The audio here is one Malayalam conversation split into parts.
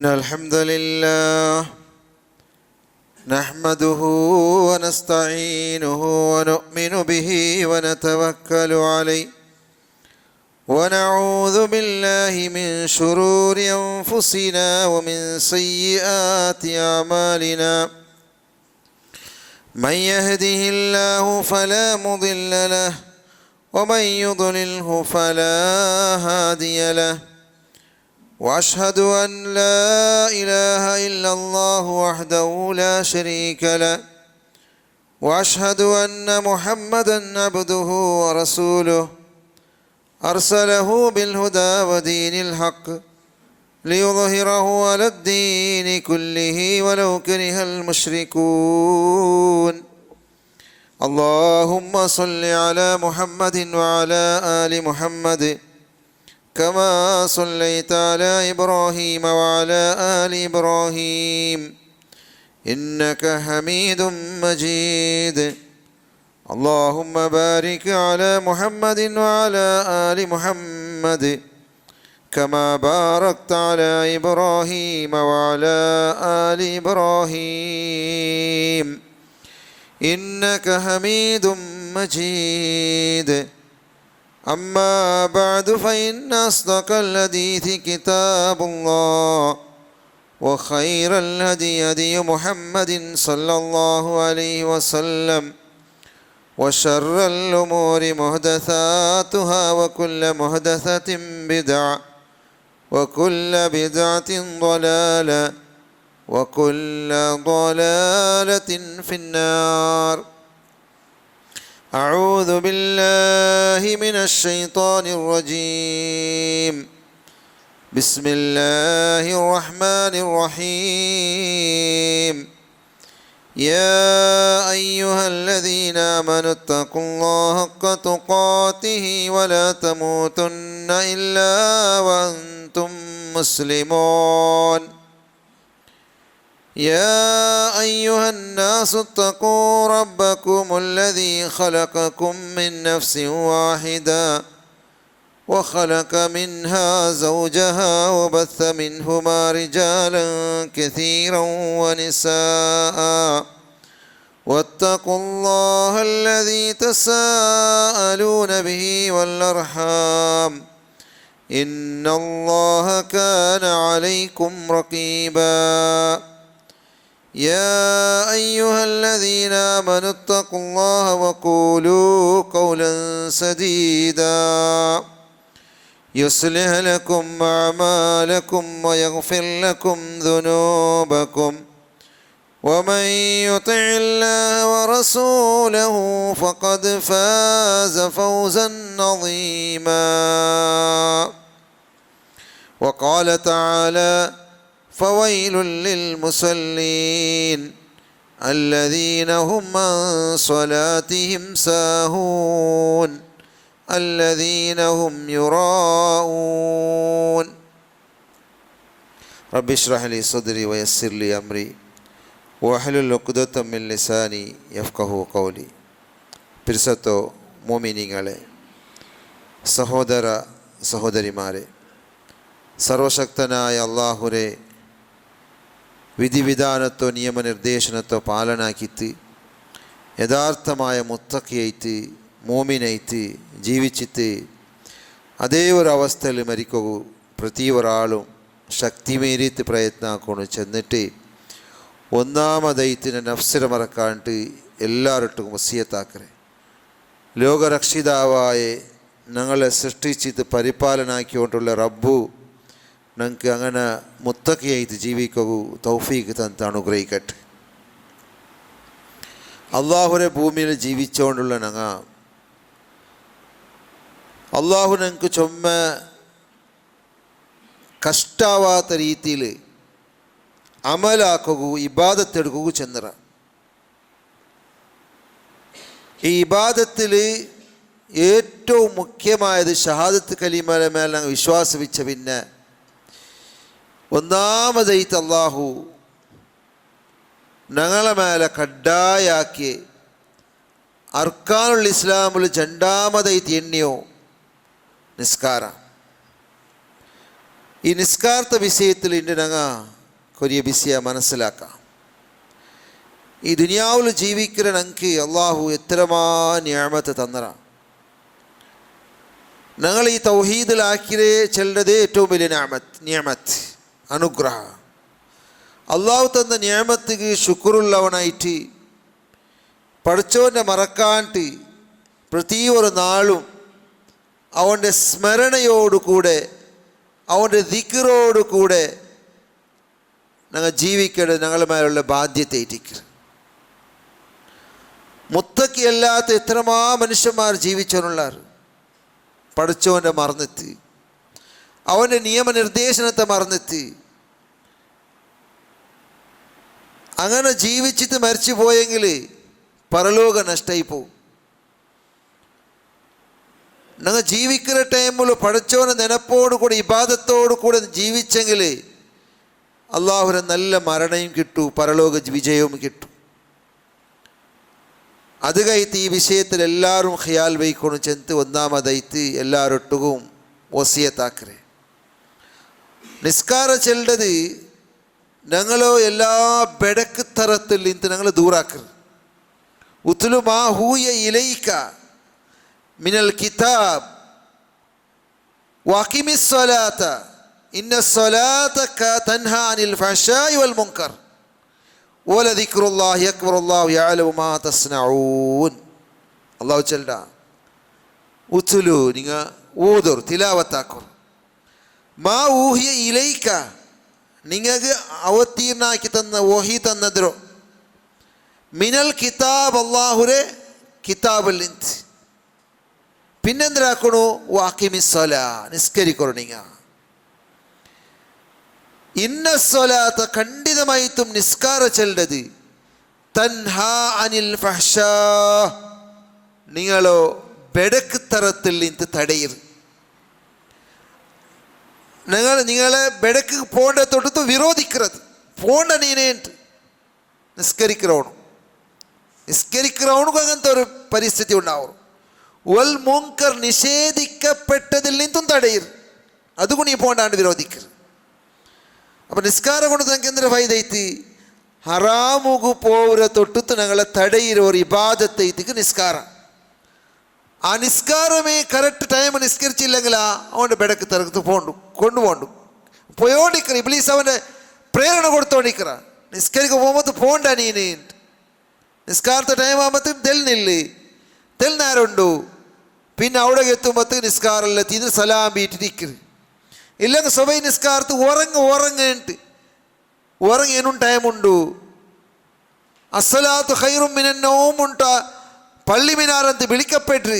الحمد لله نحمده ونستعينه ونؤمن به ونتوكل عليه ونعوذ بالله من شرور أنفسنا ومن سيئات أعمالنا من يهده الله فلا مضل له ومن يضلله فلا هادي له وأشهد أن لا إله إلا الله وحده لا شريك له وأشهد أن محمدًا عبده ورسوله أرسله بالهدى ودين الحق ليظهره على الدين كله ولو كره المشركون اللهم صل على محمد وعلى آل محمد كما صليت على إبراهيم وعلى آل إبراهيم إنك حميد مجيد اللهم بارك على محمد وعلى آل محمد كما باركت على إبراهيم وعلى آل إبراهيم إنك حميد مجيد أما بعد فإن أصدق الحديث كتاب الله وخير الهدي هدي محمد صلى الله عليه وسلم وشر الأمور محدثاتها وكل محدثة بدعة وكل بدعة ضلالة وكل ضلالة في النار أعوذ بالله من الشيطان الرجيم بسم الله الرحمن الرحيم يا أيها الذين آمنوا اتقوا الله حق تقاته ولا تموتن إلا وأنتم مسلمون يا أيها الناس اتقوا ربكم الذي خلقكم من نفس واحدة وخلق منها زوجها وبث منهما رجالا كثيرا ونساء واتقوا الله الذي تساءلون به والأرحام إن الله كان عليكم رقيبا يا أيها الذين آمنوا اتقوا الله وقولوا قولا سديدا يصلح لكم أعمالكم ويغفر لكم ذنوبكم ومن يطع الله ورسوله فقد فاز فوزا عظيما وقال تعالى فويل للمصلين الذين هم عن صلاتهم ساهون الذين هم يراءون رب اشرح لي صدري ويسر لي أمري واحلل عقدة من لساني يفقهوا قولي പിർസത്തോ മോമിനിങ്ങളെ സഹോദര സഹോദരിമാരെ സർവശക്തനായ അള്ളാഹുരെ വിധിവിധാനത്തോ നിയമനിർദ്ദേശനത്തോ പാലനാക്കിത്ത് യഥാർത്ഥമായ മുത്തക്കിയായിട്ട് മോമിനായിട്ട് ജീവിച്ചിട്ട് അതേ ഒരു അവസ്ഥയിൽ മരിക്കൂ പ്രതി ഒരാളും ശക്തിമേറിയിട്ട് പ്രയത്നാക്കണം ചെന്നിട്ട് ഒന്നാമതായിട്ട് നഫ്സിനെ മറക്കാണ്ട് എല്ലാവരും വസിയത്താക്കരെ ലോകരക്ഷിതാവായ ഞങ്ങളെ സൃഷ്ടിച്ചിട്ട് പരിപാലനാക്കിക്കൊണ്ടുള്ള റബ്ബു ഞങ്ങൾക്ക് അങ്ങനെ മുത്തക്കിയായിട്ട് ജീവിക്കൂ തൗഫീഖ് തന്ന് അനുഗ്രഹിക്കട്ടെ. അള്ളാഹുരെ ഭൂമിയിൽ ജീവിച്ചുകൊണ്ടുള്ള ഞങ്ങൾ അള്ളാഹു ഞങ്ങൾക്ക് ചുമ്മ കഷ്ടാവാത്ത രീതിയിൽ അമലാക്കുകൂ ഇബാദത്തെടുക്കുകൂ ചെന്നറ. ഈ ഇബാദത്തിൽ ഏറ്റവും മുഖ്യമായത് ഷഹാദത്ത് കലിമയുടെ മേൽ ഞങ്ങൾ വിശ്വാസം വെച്ച പിന്നെ ഒന്നാമതായിട്ട് അള്ളാഹു ഞങ്ങളെ മേലെ കഡ്ഡായാക്കി അർക്കാനുൽ ഇസ്ലാമിൽ രണ്ടാമതായിട്ട് എണ്ണിയോ നിസ്കാര. ഈ നിസ്കാരത്തെ വിഷയത്തിൽ ഇന്ന് ഞങ്ങൾ കൊറിയ ബിസിയ മനസ്സിലാക്കാം. ഈ ദുനിയാവിൽ ജീവിക്കുന്ന ഞങ്ങൾക്ക് അള്ളാഹു എത്രമാ നിഅമത്ത് തന്നറ. ഞങ്ങൾ ഈ തൗഹീദിലാക്കിയേ ചെല്ലത് ഏറ്റവും വലിയ നിഅമത്ത് അനുഗ്രഹ. അള്ളാഹു തന്ന നിഅമത്തിക്ക് ശുക്റുള്ളവനായിട്ട് പഠിച്ചവനെ മറക്കാണ്ട് പ്രതി ഒരു നാളും അവൻ്റെ സ്മരണയോടുകൂടെ അവൻ്റെ ദിക്റോടുകൂടെ ഞങ്ങൾ ജീവിക്കേണ്ടത് ഞങ്ങളുടെ മേലുള്ള ബാധ്യത ഏറ്റിക്കണം. മുത്തക്കി അല്ലാത്ത എത്രമാ മനുഷ്യന്മാർ ജീവിച്ചവനുള്ളാർ. പഠിച്ചവൻ്റെ മറന്നെത്തി, അവൻ്റെ നിയമനിർദ്ദേശനത്തെ മറന്നെത്തി. അങ്ങനെ ജീവിച്ചിട്ട് മരിച്ചു പോയെങ്കിൽ പരലോക നഷ്ടമായി പോവും. ഞങ്ങൾ ജീവിക്കുന്ന ടൈമിൽ പഠിച്ചവനെ നെനപ്പോടു കൂടെ ഇബാദത്തോടു കൂടെ ജീവിച്ചെങ്കിൽ അള്ളാഹുവിന് നല്ല മരണയും കിട്ടും, പരലോക വിജയവും കിട്ടും. അത് കഴിത്ത് ഈ വിഷയത്തിൽ എല്ലാവരും ഖിയാൽ വയ്ക്കണം. ചെന്ന് ഒന്നാമതായിട്ട് എല്ലാവരൊട്ടുകും വസിയത്താക്കരെ. നിസ്കാരം ചെല്ലത് ഞങ്ങളോ എല്ലാ ബെടക്ക് തരത്തിൽ നിന്ന് ഞങ്ങൾ ദൂരാക്കരുത്. ഉത്ലു മാ ഹൂയ ഇലൈക മിനൽ കിതാബ് വഖിമിസ് സ്വലാത്ത ഇന്ന സ്വലാത്ത തൻഹാ അനിൽ ഫഹ്ശാഇ വൽ മുൻകർ വലദിക്റുല്ലാഹി അക്ബർ അല്ലാഹു യഅലമു മാ തസ്നഊൻ. അല്ലാഹു ചൊല്ല ഉത്ലു നിങ്ങൾ ഓതർ തിലാവത്താക്കർ മാ ഊഹിയ ഇലൈക നിങ്ങൾക്ക് അവതീർണാക്കി തന്ന വഹി തന്നതിരോ മിനൽ കിതാബ് അല്ലാഹുരെ കിതാബിൽ നിന്ന് പിന്നെന്തിനാക്കണു വാക്കിമിസ്വലാ നിസ്കരിക്കണം. നിങ്ങൾ ഇന്ന സ്വലാത്ത ഖണ്ഡിതമായിട്ടും നിസ്കാര ചെല്ലത് തൻഹാ അനിൽ ഫഹ്ശാ നിങ്ങളോ ബെടക്ക് തരത്തിൽ നിന്ന് തടയരുത്. നിങ്ങളെ ബെടക്ക് പോണ്ട തൊട്ടു വിരോധിക്കരുത്. പോണ്ട നീനേട്ട് നിസ്കരിക്കണോണു അങ്ങനത്തെ ഒരു പരിസ്ഥിതി ഉണ്ടാവും. വൽ മുൻകർ നിഷേധിക്കപ്പെട്ടതിൽ നിന്നും തടയരുത്. അതുകൊണ്ട് നീ പോണ്ടാണ്ട് വിരോധിക്കരുത്. അപ്പം നിസ്കാരം കൊണ്ട് നിങ്ങൾക്ക് എന്തൊരു ഫൈദൈത്തി ഹറാമുകു പോവുര തൊട്ടുത്ത് ഞങ്ങളെ തടയിര ഒരു ഇബാദത്തൈത്തിക്ക് നിസ്കാരം. ആ നിസ്കാരമേ കറക്റ്റ് ടൈം നിസ്കരിച്ചില്ലെങ്കിലാ അവൻ്റെ ബെടക്ക് തിരക്കത്ത് കൊണ്ടുപോണ്ടു പോയോണ്ടിക്കറ. ഇബ്ലീസ് അവൻ്റെ പ്രേരണ കൊടുത്തോണ്ടിക്കറ. നിസ്കരിക്ക പോകുമ്പോൾ പോണ്ട നീന് നിസ്കാരത്തെ ടൈം ആകുമ്പോഴത്തേക്കും തെൽനേരമുണ്ടു. പിന്നെ അവിടെ എത്തുമ്പോഴത്തേക്ക് നിസ്കാരമല്ല തിന്ന് സലാം വീട്ടിരിക്കരുത്. ഇല്ലെങ്കിൽ സ്വഭൈ നിസ്കാരത്ത് ഉറങ്ങേനും ടൈമുണ്ടു. അസ്സലാത്തു ഖൈറും മിനൻ നൗം ഉണ്ട പള്ളി മിനാറത്ത് വിളിക്കപ്പെട്ട്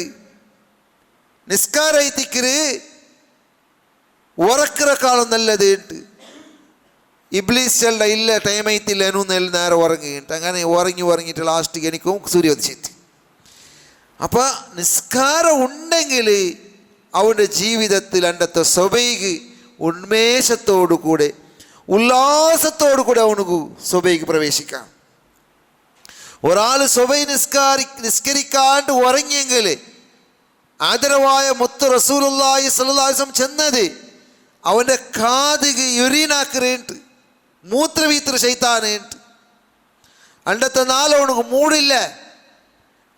നിസ്കാരത്തിക്കര് ഉറക്കിറക്കാളും നല്ലത്. ഇബ്ലീസ് ചെല്ല ഇല്ല ടൈം ആയിത്തില്ല നേരം ഉറങ്ങിയിട്ട് അങ്ങനെ ഉറങ്ങിയിട്ട് ലാസ്റ്റ് എനിക്കും സൂര്യോദയത്തി. അപ്പം നിസ്കാരം ഉണ്ടെങ്കിൽ അവൻ്റെ ജീവിതത്തിൽ അണ്ടത്തെ സ്വബൈക്ക് ഉന്മേഷത്തോടു കൂടെ ഉല്ലാസത്തോടു കൂടെ അവനക്ക് സ്വബൈക്ക് പ്രവേശിക്കാം. ഒരാൾ സ്വബൈ നിസ്കരിക്കാണ്ട് ഉറങ്ങിയെങ്കിൽ ആദരവായ മുത്ത് റസൂലുള്ളാഹി സ്വല്ലല്ലാഹു അലൈഹി വസല്ലം ചെന്നത് അവൻ്റെ കാതിക്ക് യുരീനാക്കറേണ്ട് മൂത്രവീത്ര ശൈത്താനേണ്ട്. അണ്ടത്തെ നാളവനക്ക് മൂടില്ല.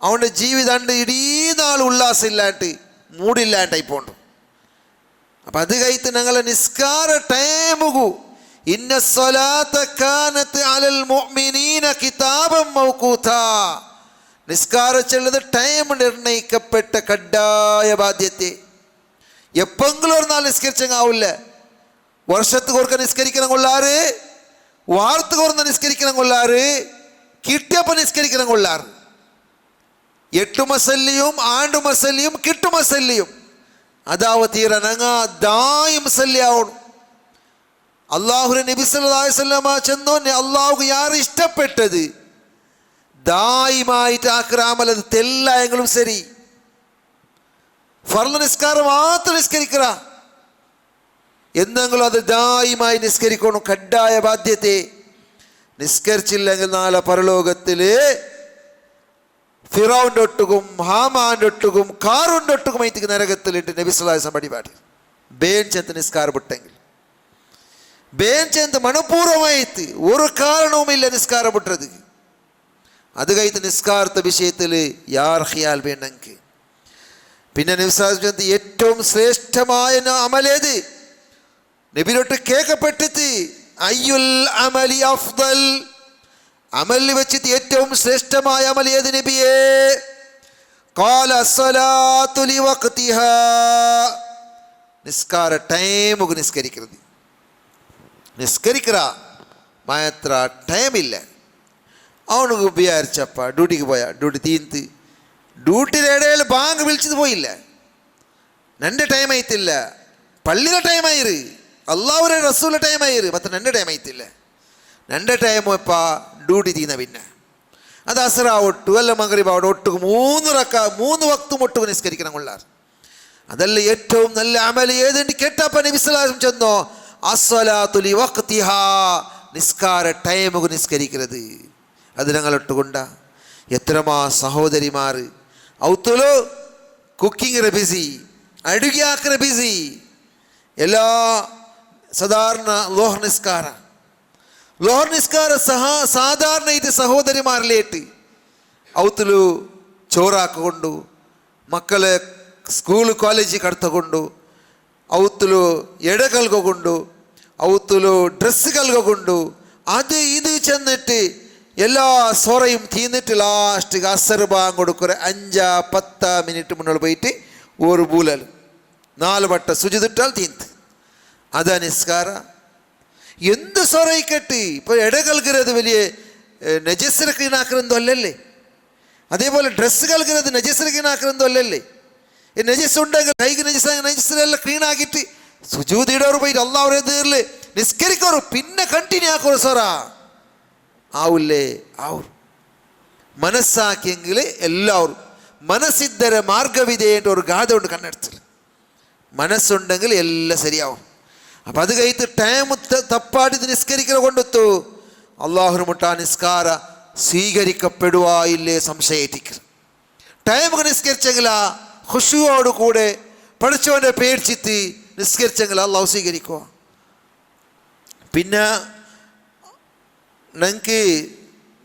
അവൻ്റെ ജീവിതം ഇടീ നാൾ ഉല്ലാസം ഇല്ലാണ്ട് മൂടില്ലാണ്ടായി പോണ്ടു. അപ്പം അത് കഴിത്ത് ഞങ്ങളെ നിസ്കാര ടൈമുകു ഇന്ന സ്വലാത്ത കാനത്ത് അലൽ മുഅ്മിനീന കിതാബൻ മൗഖൂതാ നിസ്കാരം ചെല്ലുന്നത് ടൈം നിർണയിക്കപ്പെട്ട കഡ്ഡായ ബാധ്യത്തെ. എപ്പെങ്കിലും ഒരു നാൾ നിസ്കരിച്ചങ്ങാവില്ല. വർഷத்துக்கு ഒരിക്കൽ നിസ്കരിക്കണം കൊള്ളാറ്, വാർത്ത കുറഞ്ഞ നിസ്കരിക്കണം കൊള്ളാറ്, കിട്ടിയപ്പോൾ നിസ്കരിക്കണം കൊള്ളാറ്. 8 മസല്ലിയും ആണ്ട് മസല്ലിയും കിട്ടു മസല്ലിയും അതാവ് തീരനങ്ങ ദായും മസല്ലിയാവണം. അള്ളാഹുരെ നബി സല്ലല്ലാഹു അലൈഹി വസല്ലമ ചെന്നോന്നെ അള്ളാഹു യാർ ഇഷ്ടപ്പെട്ടത് ദായിമായിട്ട് ആക്രാമലത് തെല്ലായെങ്കിലും ശരി ഫർള് നിസ്കാരം മാത്രം നിസ്കരിക്കറ എന്നെങ്കിലും അത് ദായിമായി നിസ്കരിക്കണം. കഡ്ഡായ ബാധ്യത്തെ. നിസ്കരിച്ചില്ലെങ്കിൽ നാളെ പരലോകത്തില് ഫിറൗന്റെ ഒട്ടുകും ഹാമാന്റെ ഒട്ടുകും കാറൂന്റെ ഒട്ടുകും നരകത്തിലിട്ട് നബി സല്ലല്ലാഹു അലൈഹി വസല്ലം പടിപാടി ബേൻ ചെത്ത് നിസ്കാരം വിട്ടെങ്കിൽ ಬೇಂಚಂತ ಮನಪೂರ್ವಮಾಯಿತು ഒരു കാരണവുമില്ല നിസ്കാരം വിട്ടത്. അത് കഴിഞ്ഞ് നിസ്കാരത്തെ വിഷയത്തിൽ യാർ ഖിയാൽ വേണ്ടെങ്കിൽ പിന്നെ നബി ഏറ്റവും ശ്രേഷ്ഠമായ അമലേത് നബിയോട്ട് കേൾക്കപ്പെട്ടിട്ട് അയ്യുൽ അമലി അഫ്ദൽ, അമലിൽ വെച്ചിട്ട് ഏറ്റവും ശ്രേഷ്ഠമായ അമൽ ഏത് നബിയേ? ഖാല അസ്സലാത്തു ലിവഖ്തിഹാ, നിസ്കാര ടൈമുക്ക് നിസ്കരിക്കുന്നത്. നിസ്കരിക്കറ മാത്ര ടൈമില്ല. അവനുക്ക് വിചാരിച്ചപ്പ ഡ്യൂട്ടിക്ക് പോയാ ഡ്യൂട്ടി തീർത്ത് ഡ്യൂട്ടിയുടെ ഇടയിൽ ബാങ്ക് വിളിച്ചത് പോയില്ല. എൻ്റെ ടൈം ആയിത്തില്ല, പള്ളിയുടെ ടൈം ആയിര്, അള്ളാഹുവിന്റെ റസൂലിന്റെ ടൈം ആയിര്, മറ്റേ എൻ്റെ ടൈം ആയിത്തില്ല. എൻ്റെ ടൈം ഇപ്പം ഡ്യൂട്ടി തീർന്ന പിന്നെ അത് അസറാവട്ടു അല്ല മഗ്രിബാവട്ടെ ഒട്ടുക്ക് 3 വക്തും ഒട്ടുക്ക് നിസ്കരിക്കണം കൊള്ളാർ. അതല്ല ഏറ്റവും നല്ല അമൽ ഏതുണ്ട് കേട്ടപ്പ നബി സല്ലല്ലാഹു അലൈഹി വസല്ലം ചെന്നോ അസ്സലാത്തു ലിവഖ്തിഹാ, നിസ്കാര ടൈമുക്ക് നിസ്കരിക്കുന്നത്. അത് ഞങ്ങളൊട്ടുകൊണ്ട എത്രമാ സഹോദരിമാർ ഔത്തുലോ കുക്കിംഗ് ബിസി, അಡುಗೆಯಾಕರ ബിസി, എല്ലാ സാധാരണ ലോഹർ നിസ്കാര സാധാരണ ഇത് സഹോദരിമാരിലേട്ട് ഔത്തുಲು ചോറാಕೊಂಡು ಮಕ್ಕಳ ಸ್ಕೂಲು ಕಾಲೇಜಿಗೆ ಕಡ್ತಕೊಂಡು ಔತುಲು ಎಡೆ ಕಲ್ಕೊಂಡು ಔತುಲು ಡ್ರೆಸ್ ಕಲ್ಕೊಂಡು അത് ഇത് ചെന്നിട്ട് എല്ലാ സൊറയും തീർന്നിട്ട് ലാസ്റ്റ് അസർ ബാങ്ക് കൊടുക്കുക 5-10 മിനിറ്റ് മുന്നോട്ട് പോയിട്ട് ഒരു ബൂലൽ 4 വട്ട സുജുദിട്ടാൽ തീർത്ത്. അതാ നിസ്കാര. എന്ത് സൊറയിക്കട്ട് ഇപ്പോൾ എട കൽക്കുന്നത് വലിയ നജസ്ര ക്ലീനാക്കുന്നതോ അല്ലല്ലേ, അതേപോലെ ഡ്രസ്സ് കൽക്കുന്നത് നജസ്ര ക്ലീനാക്കുന്നതോ അല്ലല്ലേ. ഈ നജസ് ഉണ്ടെങ്കിൽ കൈക്ക് നജസ്രെല്ലാം ക്ലീനാക്കിയിട്ട് സുജൂദിടോറ് പോയിട്ട് അള്ളാഹുവിനെ തീർല് നിസ്കരിക്കോറ് പിന്നെ കണ്ടിന്യൂ ആക്കോറ് സൊറ ആവില്ലേ? ആവും. മനസ്സാക്കിയെങ്കിൽ എല്ലാവരും മനസ്സിദ്ധരെ മാർഗവിധേയൻ്റെ ഒരു ഗാഥ കൊണ്ട് കണ്ണെടുത്തില്ല. മനസ്സുണ്ടെങ്കിൽ എല്ലാം ശരിയാവും. അപ്പം അത് കഴിഞ്ഞിട്ട് ടൈം തപ്പാടിത് നിസ്കരിക്കുന്ന കൊണ്ടെത്തു അള്ളാഹുന് മുട്ടാ നിസ്കാര സ്വീകരിക്കപ്പെടുവാ ഇല്ലേ സംശയിക്കുക. ടൈം നിസ്കരിച്ചെങ്കിൽ ആ ഖുശൂഅോട് കൂടെ പഠിച്ചവൻ്റെ പേടിച്ചിട്ട് നിസ്കരിച്ചെങ്കിൽ അള്ളാഹു സ്വീകരിക്കുക. പിന്നെ ഞങ്ങൾക്ക്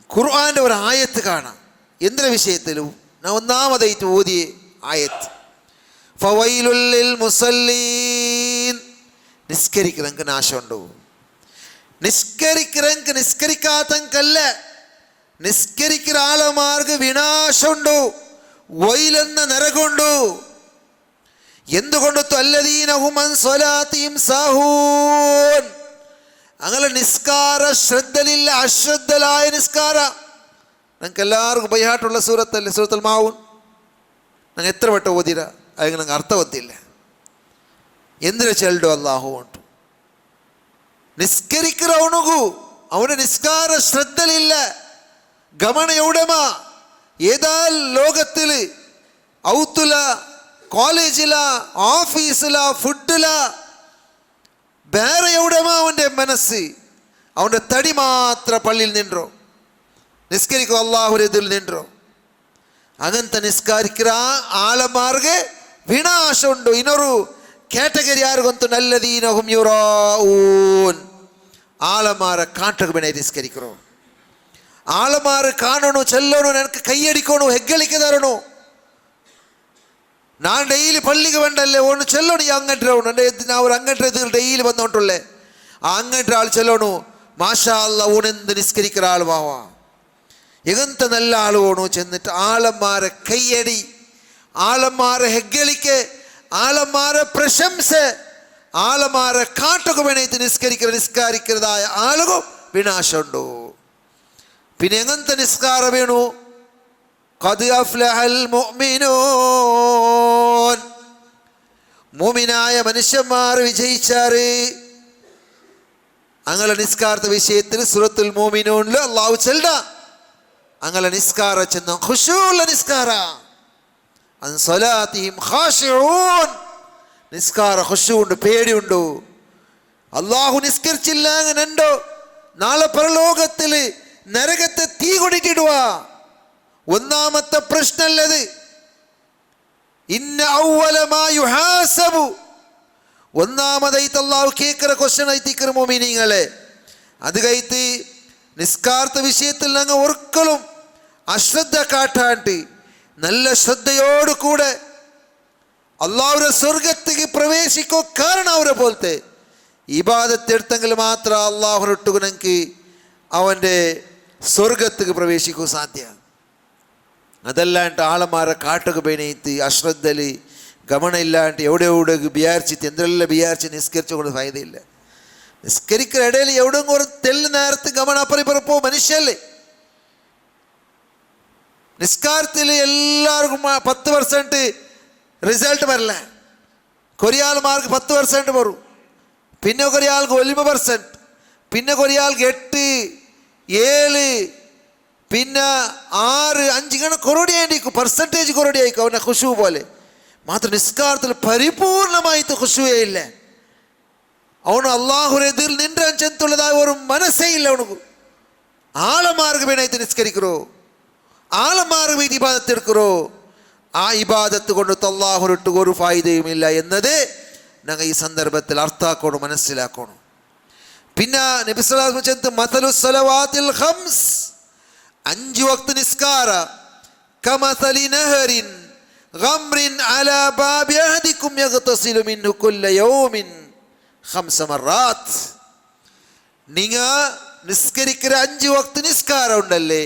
ഖുർആൻ്റെ ഒരു ആയത്ത് കാണാം. എന്തിൻ്റെ വിഷയത്തിലും ഞാൻ ഒന്നാമതായിട്ട് ഓതിയ ആയത്ത് ഫവൈലുൽ ലിൽ മുസല്ലീൻ, നിസ്കരിக்கிறവർക്ക് നാശമുണ്ടോ? നിസ്കരിக்கிறവർക്ക് നിസ്കരിക്കാത്തങ്കല്ല, നിസ്കരിക്കുന്ന ആളമാർക്ക് വിനാശമുണ്ടോ? വൈലെന്ന നരകമുണ്ടോ? എന്തുകൊണ്ടു അല്ലദീന ഹും അൻ സ്വലാത്തിഹിം സാഹൂൻ, അങ്ങനെ നിസ്കാര ശ്രദ്ധയില്ല, അശ്രദ്ധലായ നിസ്കാര. ഞങ്ങൾക്ക് എല്ലാവർക്കും ബൈഹാട്ടുള്ള സൂറത്തല്ലേ സൂറത്തുൽ മാഊൻ. ഞങ്ങൾ എത്ര വട്ടം ഓതിര അതിന് ഞങ്ങൾക്ക് അർത്ഥം ഒത്തില്ല. എന്തിനാ ചെല്ലു അല്ലാഹു ഉണ്ട് നിസ്കരിക്കുന്നവനുകു അവന് നിസ്കാര ശ്രദ്ധയില്ല, ഗമന എവിടെമ ഏതാ ലോകത്തിൽ ഔത്തുല കോളേജില ഓഫീസില ഫുഡില വേറെ എവിടെമാ അവൻ്റെ മനസ്സ്, അവൻ്റെ തടി മാത്ര പള്ളിയിൽ നിன்றോ നിസ്കരിക്കും അള്ളാഹുവിൻ്റെ ഇതിൽ നിன்றോ. അങ്ങനത്തെ നിസ്കരിക്കുന്ന ആളമാർക്ക് വിനാശമുണ്ടോ? ഇനൊരു ಕ್ಯಾಟಗರಿ ಯಾರು ಗೊತ್ತು ನಲ್ಲದೀನ ಹುಂ ಯುರಾഊൻ, ആളമാര കാട്ടക്ക് ಬೇಡ ನಿಸ್ಕರಿಕರು. ആളമാർ കാണണു ചെല്ലണു എനിക്ക് കൈയടിക്കണു ಹೆಗ್ಗಳಿಕೆ തരണു. ഞാൻ ഡെയിലി പള്ളിക്ക് വേണ്ടല്ലേ ഒന്ന് ചെല്ലണു. ഈ അങ്ങോട്ട് ഞാൻ ഒരു അങ്ങോട്ട് ഡെയിലി വന്നോണ്ടുള്ളേ ആ അങ്ങോട്ട് ആൾ ചെല്ലണു. മാഷാ അല്ലാ ഊണെന്ത് നിസ്കരിക്കുന്ന ആളുമാവാ എങ്ങനത്തെ നല്ല ആളുവാണു. ചെന്നിട്ട് ആളന്മാരെ കൈയടി, ആളന്മാരെ ಹೆಗ್ಗಳಿಕೆ, ആളന്മാരെ പ്രശംസ, ആളന്മാരെ കാട്ടൊക്കെ വേണേറ്റ് നിസ്കരിക്കുന്നതായ ആളുകൾ വിനാശമുണ്ടോ? പിന്നെ എങ്ങനത്തെ നിസ്കാര വേണു? ഖദ് അഫ്ലഹൽ മുഅ്മിനൂൻ, മുഅ്മിനായ മനുഷ്യന്മാർ വിജയിച്ചാറ്. അങ്ങനെ നിസ്കാരത്തെ വിഷയത്തിൽ സൂറത്തുൽ മുഅ്മിനൂനിൽ അല്ലാഹു ചൊല്ല അങ്ങനെ നിസ്കാര ചെന്ന ഖുശൂഉള്ള നിസ്കാര അൻ സ്വലാത്തിഹിം ഖാശിഊൻ, നിസ്കാര ഖുശൂഉണ്ട്, പേടിയുണ്ടോ? അല്ലാഹു നിസ്കരിച്ചില്ല അങ്ങനെണ്ടോ നാളെ പരലോകത്തിൽ നരകത്തെ തീ കൊണ്ടിട്ടിടുക. ഒന്നാമത്തെ പ്രശ്നമല്ലത്. ഇന്ന അവ്വല മാ യുഹാസബു ഒന്നാമതായിട്ട് അള്ളാഹു കേൾക്കുന്ന ക്വസ്റ്റ്യൻ ആയിത്തിക്കറ മോമിനിങ്ങളെ. അത് കഴിത്ത് നിസ്കാരത്തെ വിഷയത്തിൽ ഞങ്ങൾ ഒരിക്കലും അശ്രദ്ധ കാട്ടാണ്ട് നല്ല ശ്രദ്ധയോടു കൂടെ അള്ളാഹുടെ സ്വർഗത്തേക്ക് പ്രവേശിക്കോ. കാരണം അവരെ പോലത്തെ ഇബാദത്തെടുത്തെങ്കിൽ മാത്രം അള്ളാഹുനൊട്ടു ഞങ്ങൾക്ക് അവൻ്റെ സ്വർഗത്തേക്ക് പ്രവേശിക്കൂ സാധ്യ. അതല്ലാണ്ട് ആളമാരെ കാട്ടൊക്കെ ബെനയിത്ത് അശ്രദ്ധല് ഗമനം ഇല്ലാണ്ട് എവിടെ വിചാരിച്ചിട്ട് എന്തെല്ലാം വിചാരിച്ച് നിസ്കരിച്ചു കൊണ്ട് ഫായതയില്ല. നിസ്കരിക്കുന്ന ഇടയിൽ എവിടെയും ഒരു തെല്ല് നേരത്ത് ഗമനം അപ്പറിപ്പറപ്പോ മനുഷ്യല്ലേ. നിസ്കാരത്തിൽ എല്ലാവർക്കും 10% റിസൾട്ട് വരില്ല. കൊറിയാൾമാർക്ക് 10% വരും, പിന്നെ കൊറിയാൾക്ക് 1%, പിന്നെ കൊറിയാൾക്ക് 8, 7, പിന്നെ 6, 5 ഇങ്ങനെ കൊറോടി ആയിരിക്കും, പെർസെൻറ്റേജ് കൊറോടി ആയിരിക്കും അവൻ്റെ ഖുശൂ പോലെ. മാത്രം നിസ്കാരത്തിൽ പരിപൂർണമായിട്ട് ഖുശൂയേ ഇല്ല. അവന് അള്ളാഹുരെതിൽ നിന്റെ ചെന്തുള്ളതായ ഒരു മനസ്സേ ഇല്ല. അവനക്ക് ആളമാർക്ക് വേണമായിട്ട് നിസ്കരിക്കറോ, ആളമാർക്ക് വേണ്ടി ഇബാദത്ത് എടുക്കറോ. ആ ഇബാദത്ത് കൊണ്ട് അള്ളാഹുരൊട്ട് ഒരു ഫായിദയുമില്ല എന്നത് ഞങ്ങൾ ഈ സന്ദർഭത്തിൽ അർത്ഥാക്കണം, മനസ്സിലാക്കണം. പിന്നെ നബി സല്ലല്ലാഹു അലൈഹി വസല്ലം ചെന്ന് മതലു സ്വലവാത്തിൽ ഖംസ് 5 വക്ത് നിസ്കാര കമതലി നഹറിൻ ഗംറിൻ അലാ ബാബി അഹദികും യഗ്തസിലു മിൻഹു കുല്ല യൗമിൻ 5 മറാത്ത്. നിങ്ങൾ നിസ്കരിക്കുന്ന 5 വക്ത് നിസ്കാരം ഉണ്ടല്ലേ,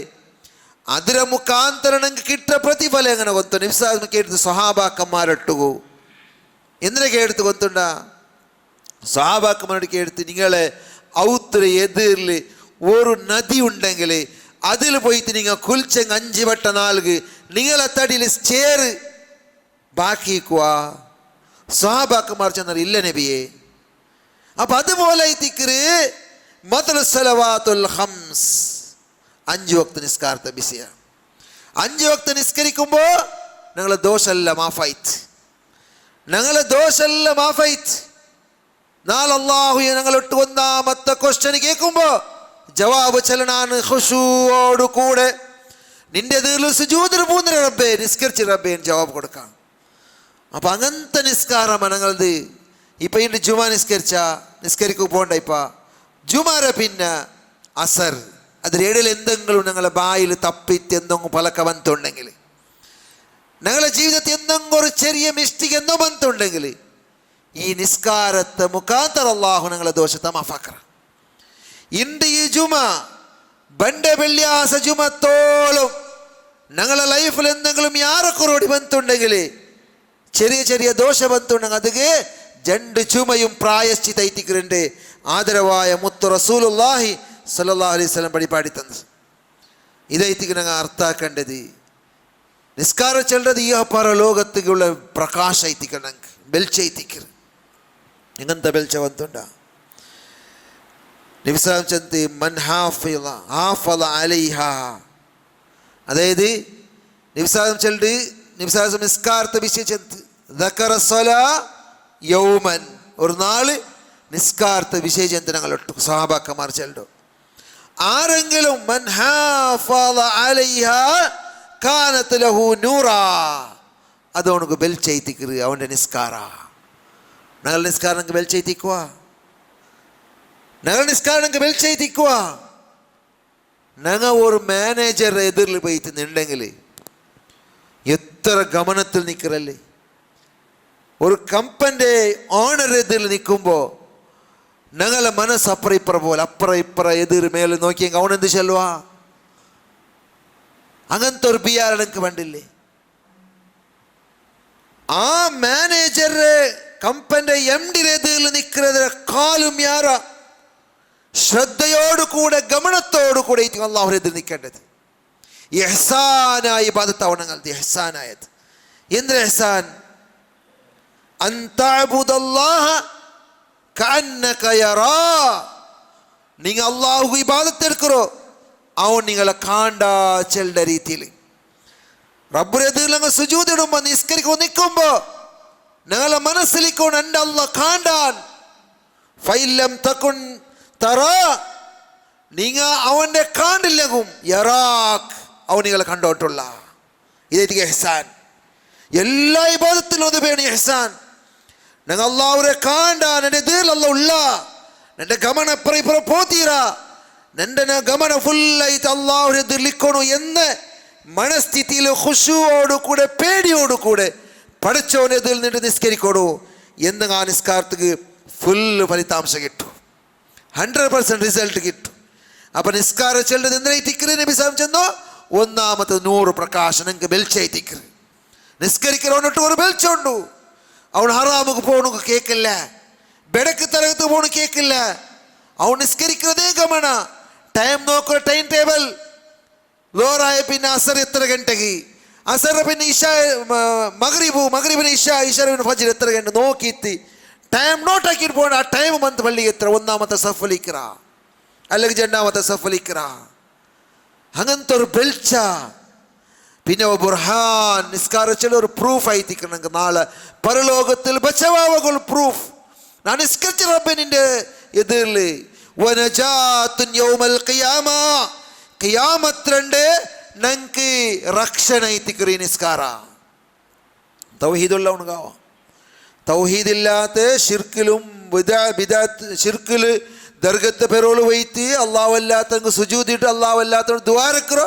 അതിര മുഖാന്തരം നിങ്ങൾക്ക് കിട്ട പ്രതിഫലം എങ്ങനെ ಗೊತ್ತು? നബി സല്ലല്ലാഹു അലൈഹി വസല്ലം കേട്ടു സ്വഹാബാക്കന്മാരൊട്ടുകൂ എന്തിനെ കേടുത്ത് ಗೊತ್ತುണ്ട? സ്വഹാബാക്കന്മാരോട് കേടുത്ത് നിങ്ങളെ ഔത്ര എതിരിൽ ഒരു നദി ഉണ്ടെങ്കിൽ അതിൽ പോയിട്ട് നിങ്ങൾ കുളിച്ചെങ്കിൽ 5 വട്ട 4 നിങ്ങളെ തടിയിൽ ചേറ് ബാക്കിക്കുവാ. സ്വഹാബാക്കന്മാർ ചെന്നാൽ ഇല്ല നബിയെ. അപ്പൊ അതുപോലെ മതലു സ്വലവാത്തുൽ ഖംസ് 5 വക്ത് നിസ്കാരത്തെ ബിസിയാണ്. 5 വക്ത് നിസ്കരിക്കുമ്പോൾ ഞങ്ങളെ ദോഷമെല്ലാം മാഫായിട്ട്, ഞങ്ങളെ ദോഷമെല്ലാം മാഫായിട്ട്. നാളെ അല്ലാഹു ഞങ്ങളൊട്ട് ഒന്നാമത്തെ ക്വസ്റ്റ്യൻ കേൾക്കുമ്പോൾ ജവാബ് ചെല്ലണാണ് ഖുശൂഓടു കൂടെ. നിന്റെ ദീർഘ സുജൂദിൽ പൂന്നിര റബ്ബേ, നിസ്കരിച്ച് റബ്ബേ ജവാബ് കൊടുക്കാം. അപ്പം അങ്ങനത്തെ നിസ്കാരമാണ് ഞങ്ങളത്. ഇപ്പം ഇന്ന് ജുമ നിസ്കരിക്കു പോകണ്ട. ഇപ്പം ജുമാര പിന്നെ അസർ അതിനിടയിൽ എന്തെങ്കിലും ഞങ്ങളെ ബായിൽ തപ്പിത്ത് എന്തെങ്കിലും പലക്ക ബന്ധമുണ്ടെങ്കിൽ, ഞങ്ങളുടെ ജീവിതത്തിൽ എന്തെങ്കിലും ഒരു ചെറിയ മിസ്റ്റേക്ക് എന്തോ ബന്ധമുണ്ടെങ്കിൽ ഈ നിസ്കാരത്തെ മുഖാന്തരം അല്ലാഹു ഞങ്ങളെ ദോഷത്തെ മാഫാക്കറ. ഇന്ന് ഈ ജുമ ബണ്ട വെള്ളിയാസ ജുമത്തോളം ഞങ്ങളുടെ ലൈഫിൽ എന്തെങ്കിലും യാറക്കുറോടി ബന്ധമുണ്ടെങ്കിൽ, ചെറിയ ചെറിയ ദോഷ ബന്ധമുണ്ടെങ്കിൽ അതിಗೆ 2 ജുമയും പ്രായശ്ചിതൈത്തിക്കുണ്ട്. ആദരവായ മുത്തു റസൂലുള്ളാഹി സല്ലല്ലാഹു അലൈഹി വസല്ലം പഠിപ്പാടി തന്നത് ഇതൈത്തിക്ക് ഞങ്ങൾ അർത്ഥാക്കേണ്ടത്. നിസ്കാരം ചെല്ലത് ഈ പരലോകത്തേക്കുള്ള പ്രകാശ ಐತಿಕ ನಂಗೆ ಬೆಲ್ಚೈತಿಕ್ಕರು ಇಂಗಂತ ಬೆಲ್ಚವಂತುಂಡ നബി സല്ലല്ലാഹു അലൈഹി വസല്ലം മൻ ഹാഫള അലൈഹ. അതായത് നബി സല്ലല്ലാഹു അലൈഹി വസല്ലം നിസ്കാരത്തെ വിശേഷിച്ച് ദക്കറ സ്വലാ യൗമൻ, ഒരു നാള് നിസ്കാരത്തെ വിശേഷിച്ച് ഞങ്ങളൊട്ടു സഹാബാക്കന്മാർ ചെല്ലു. ആരെങ്കിലും മൻ ഹാഫള അലൈഹ കാനത് ലഹു നൂറാ, അത് അവനക്ക് ബെൽച്ചൈത്തിക്കറ് അവൻ്റെ നിസ്കാര. ഞങ്ങൾ നിസ്കാരം ഞങ്ങൾക്ക് ബെൽച്ചൈത്തിക്കുക, ഞങ്ങൾ നിസ്കാരം ഞങ്ങൾക്ക് ബെൽച്ചൈത്തിക്കുക. ഞങ്ങൾ ഒരു മാനേജർ എതിരിൽ പോയിട്ട് നിന്നുണ്ടെങ്കിൽ എത്ര ഗമനത്തിൽ നിൽക്കറല്ലേ. ഒരു കമ്പൻ്റെ ഓണർ എതിരിൽ നിൽക്കുമ്പോൾ ഞങ്ങളെ മനസ്സ് അപ്പുറ ഇപ്പുറ പോലെ അപ്പുറ ഇപ്പുറ എതിർ മേലെ നോക്കിയെങ്കിൽ അവനെന്ത് ചെല്ലുവാ? അങ്ങനത്തെ ഒരു PR എനിക്ക് വേണ്ടില്ലേ. ആ മാനേജർ കമ്പൻ്റെ MD എതിരിൽ നിൽക്കുന്നതിനെ കാലും യാറ ശ്രദ്ധയോടുകൂടെ ഗമനത്തോടുകൂടെ അല്ലാഹുവിനെതിരെ നിൽക്കേണ്ടത്. ഇഹ്സാനായി ഇബാദത്താവണങ്ങൾ ഇഹ്സാനായത്. എന്ത് ഇഹ്സാൻ? അൻ തഅബുദല്ലാഹ കഅന്നക യറാ. നിങ്ങൾ അല്ലാഹു ഇബാദത്ത് എടുക്കറോ അവൻ നിങ്ങളെ കാണ്ടാ ചെല്ലുന്ന രീതിയിൽ. റബ്ബുനെതിരിൽ ഞങ്ങൾ സുജൂദ് ഇടുമ്പോൾ നിസ്കരിക്കുമ്പോൾ നിൽക്കുമ്പോൾ ഞങ്ങളെ മനസ്സിലിക്കൊണ്ട് എൻ്റെ അല്ലാഹ് കാണ്ടാൻ. ഫൈലം തകുൻ തറാ, നിങ്ങൾ അവൻ്റെ കാണ്ടില്ലെങ്കും യറാഖ്, അവൻ നിങ്ങളെ കണ്ടോട്ടുള്ള. ഇതായിരിക്കും ഇഹ്സാൻ. എല്ലാ ഇബാദത്തിലും അത് വേണം ഇഹ്സാൻ. ನಂಗೆ ಅಲ್ಲಾವ್ರೆ ಕಾಂಡ ನನ್ನ ಎದುರಲ್ಲಿ ಉಳ್ಳ ನನ್ನ ಗಮನ ಪರ ಪೋತೀರ ನನ್ನ ಗಮನ ಫುಲ್ ಐತೆ ಅಲ್ಲಾವ್ರ ಎದುರ್ಲಿಕ್ಕೋಣು ಎಂದ മനസ്ഥിതിയിൽ ഖുശൂഓടു കൂടെ പേടിയോടു കൂടെ പടച്ചോനെതിൽ നിന്ന് നിസ്കരിക്കോടു എന്ന് ആ നിസ്കാരത്തിക്ക് ഫുള്ള് ഫലിതാംശം കിട്ടും 100% റിസൾട്ട് കിട്ടും. അപ്പം നിസ്കാരം ചെല്ലത് എന്തിനായിട്ടിക്കറ് നബി സാഹിബ് ചെന്നോ ഒന്നാമത്തെ 100 പ്രകാശം നിങ്ങൾക്ക് ബെൽച്ചായിട്ടിക്കറ് നിസ്കരിக்கிறവന്നിട്ട് ഒരു ബെൽച്ചുണ്ടു അവൻ ഹറാമുക്ക് പോകണു കേൾക്കില്ല ಬೆಡಕ್ಕೆ ತರಗತಿ പോകണു കേൾക്കില്ല അവൻ നിസ്കരിക്കുന്നതേ ഗമന ടൈം നോക്കുക ടൈം ടേബിൾ ലോറായ പിന്നെ അസർ എത്ര ഗಂಟೆಗೆ അസർ പിന്നെ ഇഷ മഗ്രിബിന് ഇഷ പിന്നെ ഫജ്ർ എത്ര ഗಂಟೆ നോക്കിയിട്ട് ടൈം നോട്ട് ആക്കിയിട്ട് പോകണം. ആ ടൈം വന്ന് പള്ളിക്ക് എത്ര ഒന്നാമത്തെ സഫലിക്കറ അല്ലെങ്കിൽ രണ്ടാമത്തെ സഫലിക്കറ അങ്ങനത്തെ ഒരു ബെൽച്ച പിന്നെ ബുർഹാൻ നിസ്കാരത്തിൽ ഒരു പ്രൂഫ് ആയിത്തിക്കണമെങ്കിൽ നാളെ പരലോകത്തിൽ ബച്ചവാവകൾ പ്രൂഫ് ഞാൻ നിസ്കരിച്ച റബ്ബിന്റെ എതിരിൽ വനജാത്തുൻ യൗമൽ ഖിയാമ ഖിയാമത്ത് ഞങ്ങൾക്ക് രക്ഷണ ആയിത്തിക്കറി നിസ്കാര തൗഹീദുള്ള ഉണകാവ തൗഹീദില്ലാത്ത ഷിർക്കിലും ഷിർക്കിൽ ദർഗത്തെ പെരോള് വൈത്തി അള്ളാഹല്ലാത്ത സുജൂദിട്ട് അള്ളാഹല്ലാത്ത ദ്വാരക്കറോ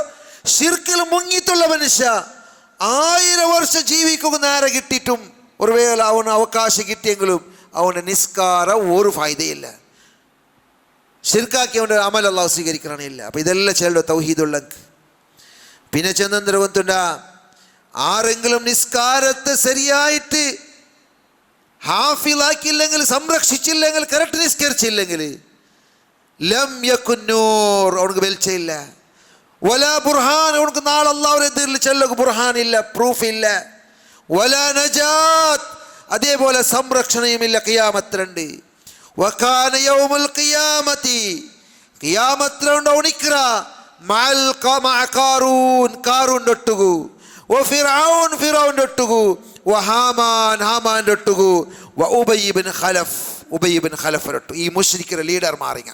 ഷിർക്കിൽ മുങ്ങിയിട്ടുള്ള മനുഷ്യ 1000 വർഷം ജീവിക്കുക നേരെ കിട്ടിയിട്ടും ഒരു വേള അവന് അവകാശം കിട്ടിയെങ്കിലും അവൻ്റെ നിസ്കാരം ഒരു ഫായതയില്ല. ഷിർക്കാക്കി അവൻ്റെ അമൽ അള്ളാഹു സ്വീകരിക്കണില്ല. അപ്പം ഇതെല്ലാം ചെല്ലോ തൗഹീദുള്ള. പിന്നെ ചെന്നെന്തര കൊണ്ടുണ്ട ആരെങ്കിലും നിസ്കാരത്തെ ശരിയായിട്ട് ഹാഫിലാക്കിയില്ലെങ്കിൽ സംരക്ഷിച്ചില്ലെങ്കിൽ കറക്റ്റ് നിസ്കരിച്ചില്ലെങ്കിൽ ലം യകുൻ നൂർ അവർക്ക് വെളിച്ചമില്ല. വലാ ബുർഹാൻ അവർക്ക് നാളെ അല്ലാഹുവിന്റെ എതിരിൽ ചെല്ലക്ക് ബുർഹാൻ ഇല്ല, പ്രൂഫ് ഇല്ല. വലാ നജാത്ത് അതേപോലെ സംരക്ഷണയുമില്ല ഖിയാമത്തിലുണ്ട്. വകാന യൗമുൽ ഖിയാമത്തി ഖിയാമത്തിലുണ്ട് ഉനിക്ര മഅൽ ഖാറൂൻ ഒട്ടുകു ഫിറഔൻ ഒട്ടുകു ഹാമാൻ ഒട്ടുകു ഉബയ്യ് ഇബ്നു ഖലഫ് ഒട്ടു. ഈ മുശ്രിക്കിന്റെ ലീഡർ മാറിങ്ങ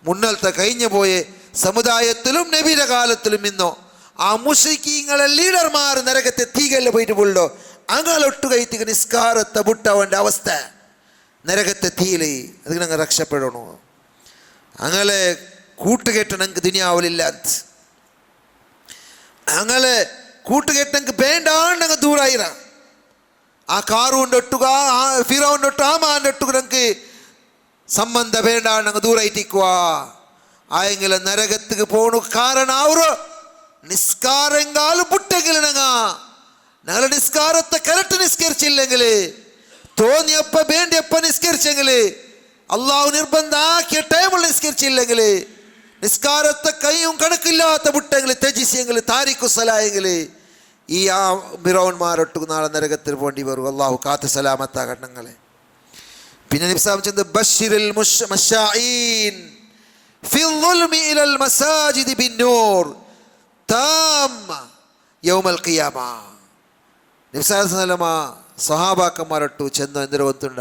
മുന്നലത്തെ കഴിഞ്ഞു പോയ സമുദായത്തിലും നബിയുടെ കാലത്തിലും ഇന്നോ ആ മുശ്രിക്കീങ്ങളെ ലീഡർമാർ നരകത്തെ തീകല്ല പോയിട്ട് പോലോ അങ്ങൊട്ടു കൈത്തിക്ക് നിസ്കാരത്തെ ബുട്ടവൻ്റെ അവസ്ഥ നരകത്തെ തീയില് അത് ഞങ്ങൾ രക്ഷപ്പെടണു. അങ്ങനെ കൂട്ടുകെട്ട് ഞങ്ങൾക്ക് ദുനിയാവിലില്ല. അങ്ങനെ കൂട്ടുകെട്ട് ഞങ്ങൾക്ക് വേണ്ടാണ്ട് ഞങ്ങൾ ദൂരായിര ആ കാറൂൻ്റെ ഒട്ടുക ഫിറൗൻ്റെ ഒട്ടു ഹാമാൻ്റെ ഒട്ടുക ഞങ്ങൾക്ക് സംബന്ധ വേണ്ടാണ്ട് ഞങ്ങൾ ദൂരായിട്ടിക്കുക. ആയെങ്കിലും നരകത്തിക്ക് പോണു കാരണ ಅವರು നിസ്കാരങ്കാലും പുട്ടെങ്കിൽ ഞങ്ങൾ നിസ്കാരത്തെ കറക്റ്റ് നിസ്കരിച്ചില്ലെങ്കിൽ തോന്നിയപ്പ വേണ്ടിയപ്പ നിസ്കരിച്ചെങ്കിൽ അള്ളാഹു നിർബന്ധാക്കിയ ടൈമിൽ നിസ്കരിച്ചില്ലെങ്കിൽ നിസ്കാരത്തെ കൈയും കണക്കില്ലാത്ത പുട്ടെങ്കിൽ ത്യജിച്ചെങ്കിൽ താരിഖു സലായെങ്കിൽ ഈ ആ ഫിറൗന്മാരൊട്ടു നാളെ നരകത്തിൽ പോണ്ടി വരും. അള്ളാഹു കാത്ത് സലാമത്താകട്ടങ്ങളെ. പിന്നെ നിബ്സാം ബശ്ശിറിൽ മശാഈൻ ഫി ളുൽമി ഇലൽ മസാജിദി ബിന്നൂർ താമ്മ യൗമൽ ഖിയാമ. നിബ്സാം സഹാബാക്കന്മാരൊട്ടു ചെന്ന് എന്തൊരു ഒത്തുണ്ട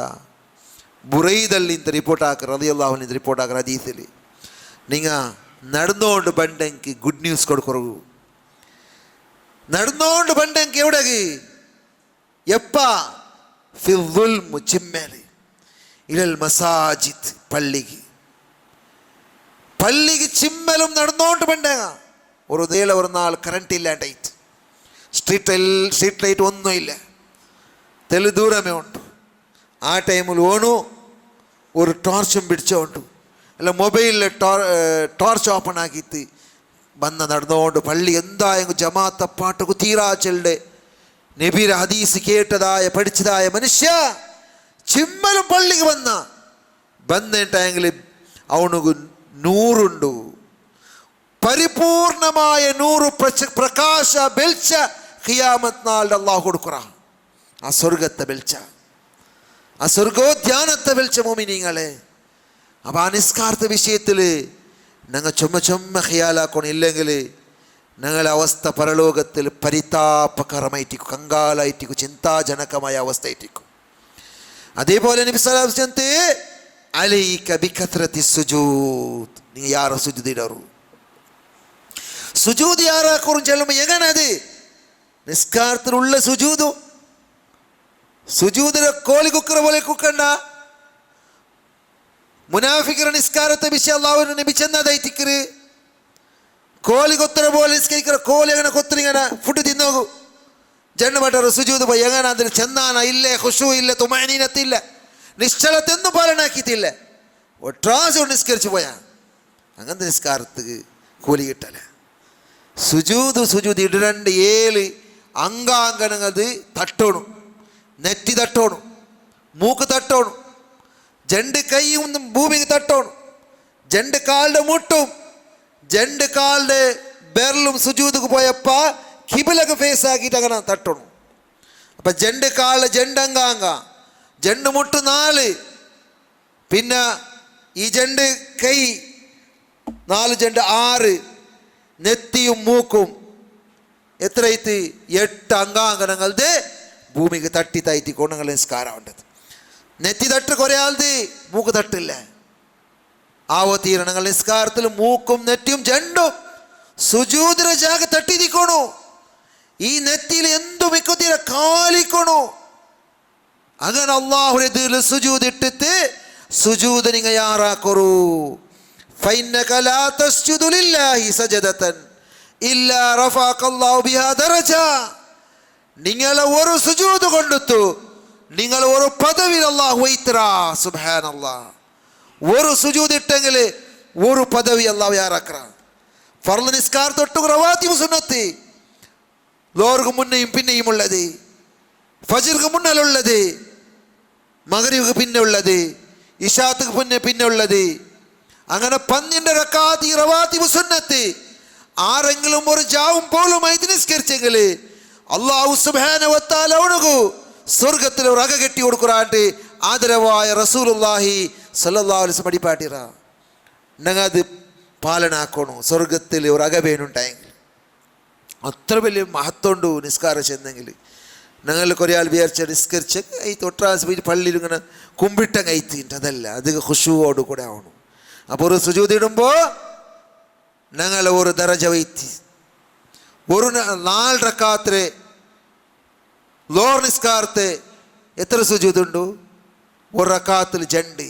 ബുറൈദಲ್ಲಿ ಇಂತ ರಿಪೋರ್ಟ್ ಹಾಕಿ ರದಿಯಲ್ಲಾಹು ಅನ್ಹು ರಿಪೋರ್ಟ್ ಹಾಕಿ ಹದೀಸಲ್ಲಿ ನಿಂಗ ನಡೆದುಕೊಂಡು ಬಂಡೆಂಕಿ ಗುಡ್ ನ್ಯೂಸ್ ಕೊಡ್ಕೊರು. ನಡೆದುಕೊಂಡು ಬಂಡೆಂಕಿ ಎವಡಗಿ ಎಪ್ಪ ಫಿಲ್ ದುಲ್ಮ್ ಚಿಮ್ಮೇಲಿ ഇലൽ മസാജിദ് പള്ളിക്ക് ചിമ്മലും നടന്നുകൊണ്ട് പണ്ടേങ്ങ ഒരു നേല ഒരു നാൾ കറണ്ട് ഇല്ലാണ്ടായിട്ട് സ്ട്രീറ്റ് ലൈറ്റ് ഒന്നുമില്ല, തെളി ദൂരമേ ഉണ്ട്. ആ ടൈമിൽ ഓണു ഒരു ടോർച്ചും പിടിച്ചോണ്ടു അല്ല മൊബൈലിൽ ടോർച്ച് ഓപ്പൺ ആക്കിയിട്ട് വന്ന നടന്നുകൊണ്ട് പള്ളി എന്തായെങ്കിൽ ജമാഅത്തപ്പാട്ട് തീരാച്ചലുടെ നബിയുടെ ഹദീസ് കേട്ടതായ പഠിച്ചതായ മനുഷ്യ ചിമ്മലും പള്ളിക്ക് വന്നിട്ടെങ്കിൽ അവനുക്ക് 100 ഉണ്ട്. പരിപൂർണമായ 100 പ്രകാശ ബെൽച്ച ഖിയാമത്ത് നാളിൽ അള്ളാഹു കൊടുക്കുറ. ആ സ്വർഗത്തെ ബെൽച്ച, ആ സ്വർഗോദ്യാനത്തെ ബെൽച്ച മോമിനീങ്ങളെ. അപ്പം ആ നിസ്കാരത്തെ വിഷയത്തിൽ ഞങ്ങൾ ചുമ്മ ഖിയാലാക്കണം. ഇല്ലെങ്കിൽ ഞങ്ങളുടെ അവസ്ഥ പരലോകത്തിൽ പരിതാപകരമായിട്ടിക്കും, കങ്കാലായിട്ടിക്കും, ചിന്താജനകമായ അവസ്ഥ ആയിട്ടിക്കും. അതേപോലെ നബി സല്ലല്ലാഹു അലൈഹി വസല്ലം അലൈക ബികത്രത്തി സുജൂദ്, നിങ്ങൾ യാര സുജൂദിടറു സുജൂദ് യാരാക്കുറും ചെല്ലുമ്പോൾ എങ്ങനെ അത് നിസ്കാരത്തിലുള്ള സുജൂദു സുജൂദിലെ കോഴി കുക്കറ പോലെ കുക്കണ്ട. മുനാഫിക്കറ നിസ്കാരത്തെ വിഷയ അല്ലാഹുവിന്റെ നബി ചെന്നതായിത്തിക്കറ് കോഴി കൊത്തറ പോലെ നിസ്കരിക്കറ കോഴി അങ്ങനെ കൊത്തറിങ്ങനെ ഫുഡ് തിന്നോകൂ. ജണ്ണ പട്ടർ സുജൂദ് പോയി എങ്ങനെ അതിൽ ചെന്നാന ഇല്ലേ, ഖുശൂ ഇല്ല, തുമഅനീനത്തില്ല, നിശ്ചലത്തൊന്നും പാലനാക്കിയിട്ടില്ല. ഒട്രാസ് കൊണ്ട് നിസ്കരിച്ചു പോയാ അങ്ങനത്തെ നിസ്കാരത്തിന് കൂലി കിട്ടല. സുജൂദ് ഇട 7 അംഗാംഗനത് തട്ടോണം, നെറ്റി തട്ടോണം, മൂക്ക് തട്ടോണം, 2 കൈയും ഭൂമിക്ക് തട്ടോണം, 2 കാലിന്റെ മുട്ടും 2 കാലിന്റെ ബെരലും സുജൂദ് പോയപ്പ കിബിലൊക്കെ ഫേസ് ആക്കിയിട്ട് അങ്ങനെ തട്ടണം. അപ്പൊ 2 കാല് 2 അംഗാംഗ, 2 മുട്ട് 4, പിന്നെ ഈ 2 കൈ 4 2 6, നെത്തിയും മൂക്കും എത്ര 8 അംഗാംഗനങ്ങളത് ഭൂമിക്ക് തട്ടി തയ്റ്റിക്കൊണ്ട് നിങ്ങൾ നിസ്കാരം ഉണ്ടത്. നെറ്റി തട്ട് കുറേ ആളത് മൂക്ക് തട്ടില്ല. ആവോ തീരണങ്ങൾ നിസ്കാരത്തിൽ മൂക്കും നെറ്റിയും 2 സുജൂദിര ജാഗ തട്ടിരിക്കണു. ഈ നെറ്റിയിൽ എന്തു മിക്കത്തീര കാലിക്കണു. അങ്ങനെ അള്ളാഹുവിനെ സുജൂദ് ഇട്ടിട്ട് സുജൂദ് നിങ്ങൾ യാറാക്കൊറു. ഫൈന്നക ലാ തസ്ജുദു ലില്ലാഹി സജദതൻ ഇല്ലാ റഫഅകല്ലാഹു ബിഹാ ദറജ. നിങ്ങളെ ഒരു സുജൂദ് കൊണ്ടെത്തു നിങ്ങൾ ഒരു പദവിയിൽ അല്ലാഹു വൈത്രാ. സുബ്ഹാനല്ലാഹ്. ഒരു സുജൂദ് ഇട്ടെങ്കിൽ ഒരു പദവി അല്ലാഹു യാറാക്കറ. ഫർള് നിസ്കാർ തൊട്ട് റവാത്തിബ് സുന്നത്ത് ലോർക്ക് മുന്നെയും പിന്നെയും ഉള്ളത്, ഫജ്ർക്ക് മുന്നിലുള്ളത്, മഗ്രിബിക്ക് പിന്നെ ഉള്ളത്, ഇശാക്ക് പിന്നെ ഉള്ളത്, അങ്ങനെ 12 റക്അത്ത് റവാത്തിബ് സുന്നത്ത്. ആരെങ്കിലും ഒരു ജാവും പോലുമായി നിസ്കരിച്ചെങ്കിൽ അല്ലാഹു സുബ്ഹാനഹു വ തആല ഉനകു സ്വർഗത്തിൽ ഒരു അക കെട്ടി കൊടുക്കുറാണ്ട് ആദരവായ റസൂലുള്ളാഹി സ്വല്ലല്ലാഹു അലൈഹി വസല്ലം പഠിപ്പാട്ടിറ. ഞങ്ങത് പാലനാക്കണു. സ്വർഗത്തിൽ ഒരു അകവേനുണ്ടായെങ്കിൽ അത്ര വലിയ മഹത്വമുണ്ട് നിസ്കാരം ചെന്നെങ്കിൽ. ഞങ്ങൾ കുറേ ആൾ വിചാരിച്ച നിസ്കരിച്ച് ഈ തൊട്ടാസ് പോയി പള്ളിയിൽ ഇങ്ങനെ കുമ്പിട്ട കൈത്തിട്ട് അതല്ല, അത് ഖുശൂവോട് കൂടെ ആവണം. അപ്പോൾ ഒരു സുജൂദ് ഇടുമ്പോൾ ഞങ്ങൾ ഒരു ദറജ വൈത്തി ഒരു 4 റക്അത്തിലെ ലോർ നിസ്കാരത്തെ എത്ര സുജൂദ് ഉണ്ടു? ഒരു റക്അത്തിൽ 2,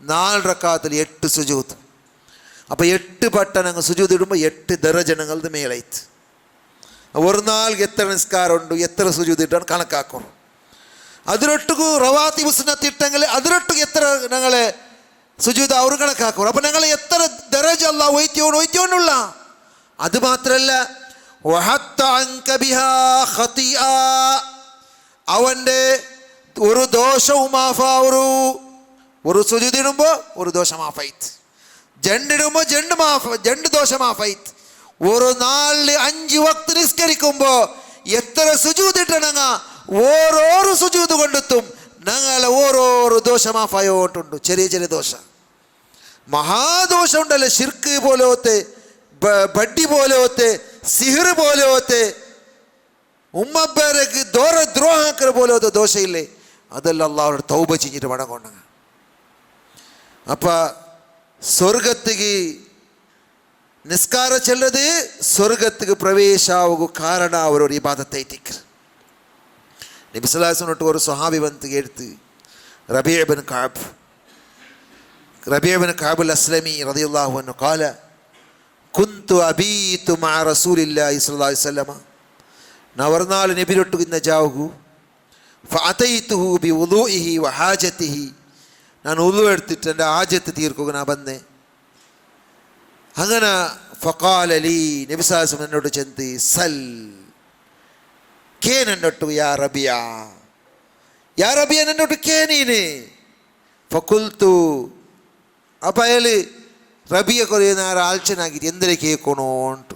4 റക്അത്തിൽ 8 സുജൂദ്. അപ്പോൾ 8 പട്ടണങ്ങൾ സുജൂദ് ഇടുമ്പോൾ 8 ദറജനങ്ങൾ മേലൈത്ത്. ഒരു നാൾക്ക് എത്ര നിസ്കാരം ഉണ്ട്, എത്ര സുജൂദ് ഇട്ടാണ് കണക്കാക്കും. അതിലൊട്ടുകു റവാത്തിബ് സുന്നത്ത് ഇട്ടെങ്കിൽ അതിലൊട്ടുക്ക് എത്ര ഞങ്ങളെ സുജൂദ് അവർ കണക്കാക്കും. അപ്പം ഞങ്ങൾ എത്ര ദറജ അല്ലാഹു വൈത്തിയോണ്ടുള്ള. അത് മാത്രല്ല അവൻ്റെ ഒരു ദോഷവും മാഫാവു. ഒരു സുജൂദ് ഇടുമ്പോൾ ഒരു ദോഷം മാഫൈത്ത്, 2 ഇടുമ്പോൾ 2 ദോഷം മാഫൈത്ത്. ഒരു 4 5 വക്ത് നിസ്കരിക്കുമ്പോൾ എത്ര സുജൂദ് ഇട്ടണങ്ങ ഓരോരോ സുജൂദ് കൊണ്ടെത്തും ഞങ്ങളെ ഓരോരോ ദോഷമാഫായോട്ടുണ്ട്. ചെറിയ ചെറിയ ദോഷ, മഹാദോഷം ഉണ്ടല്ലോ, ശിർക്ക് പോലത്തെ, ബഡ്ഡി പോലത്തെ, സിഹിർ പോലത്തെ, ഉമ്മബേരക്ക് ദ്രോഹാക്കർ പോലത്തെ ദോഷയില്ലേ, അതെല്ലാം അള്ളാഹുടെ തൗബ ചെയ്തിട്ട് മടങ്ങുണ്ട. അപ്പം സ്വർഗത്തിക്ക് നിസ്കാര ചെല്ലത് സ്വർഗത്തിക്ക് പ്രവേശാവുക കാരണ അവരൊരു ഇബാദത്തൈറ്റിക്ക്. നബി സല്ലല്ലാഹു അലൈഹി വസല്ലം ഒരു സ്വഹാബി വന്ന് കേട്ട് റബീഅ ബിൻ കഅബ് അൽ-അസ്ലമി റളിയല്ലാഹു അൻഹു ഖാല കുന്തു അബീതു മഅ റസൂലില്ലാഹി സ്വല്ലല്ലാഹു അലൈഹി വസല്ലം. നവർനാൾ നബിരൊട്ടു ഇന്ന ജാവുകു ഫഅതൈതുഹു ബിവുളൂഇഹി വഹാജതിഹി. ഞാൻ ഉളു എടുത്തിട്ട് എൻ്റെ ആജത്ത് തീർക്കുക ഞാൻ വന്നേ. അങ്ങനെ ഫഖാല ലീ നബി സല്ലല്ലാഹു അലൈഹി വസല്ലം എന്നോട് ചെന്ത് സൽ കേനൊട്ടു യാ റബിയ എന്നോട്ട് കേനീന്. ഫഖുൽതു. അപ്പം അയാൾ റബിയ കുറേ നേരം ആലോചനാക്കിയിട്ട് എന്തിനെ കേൾക്കണോണ്ട്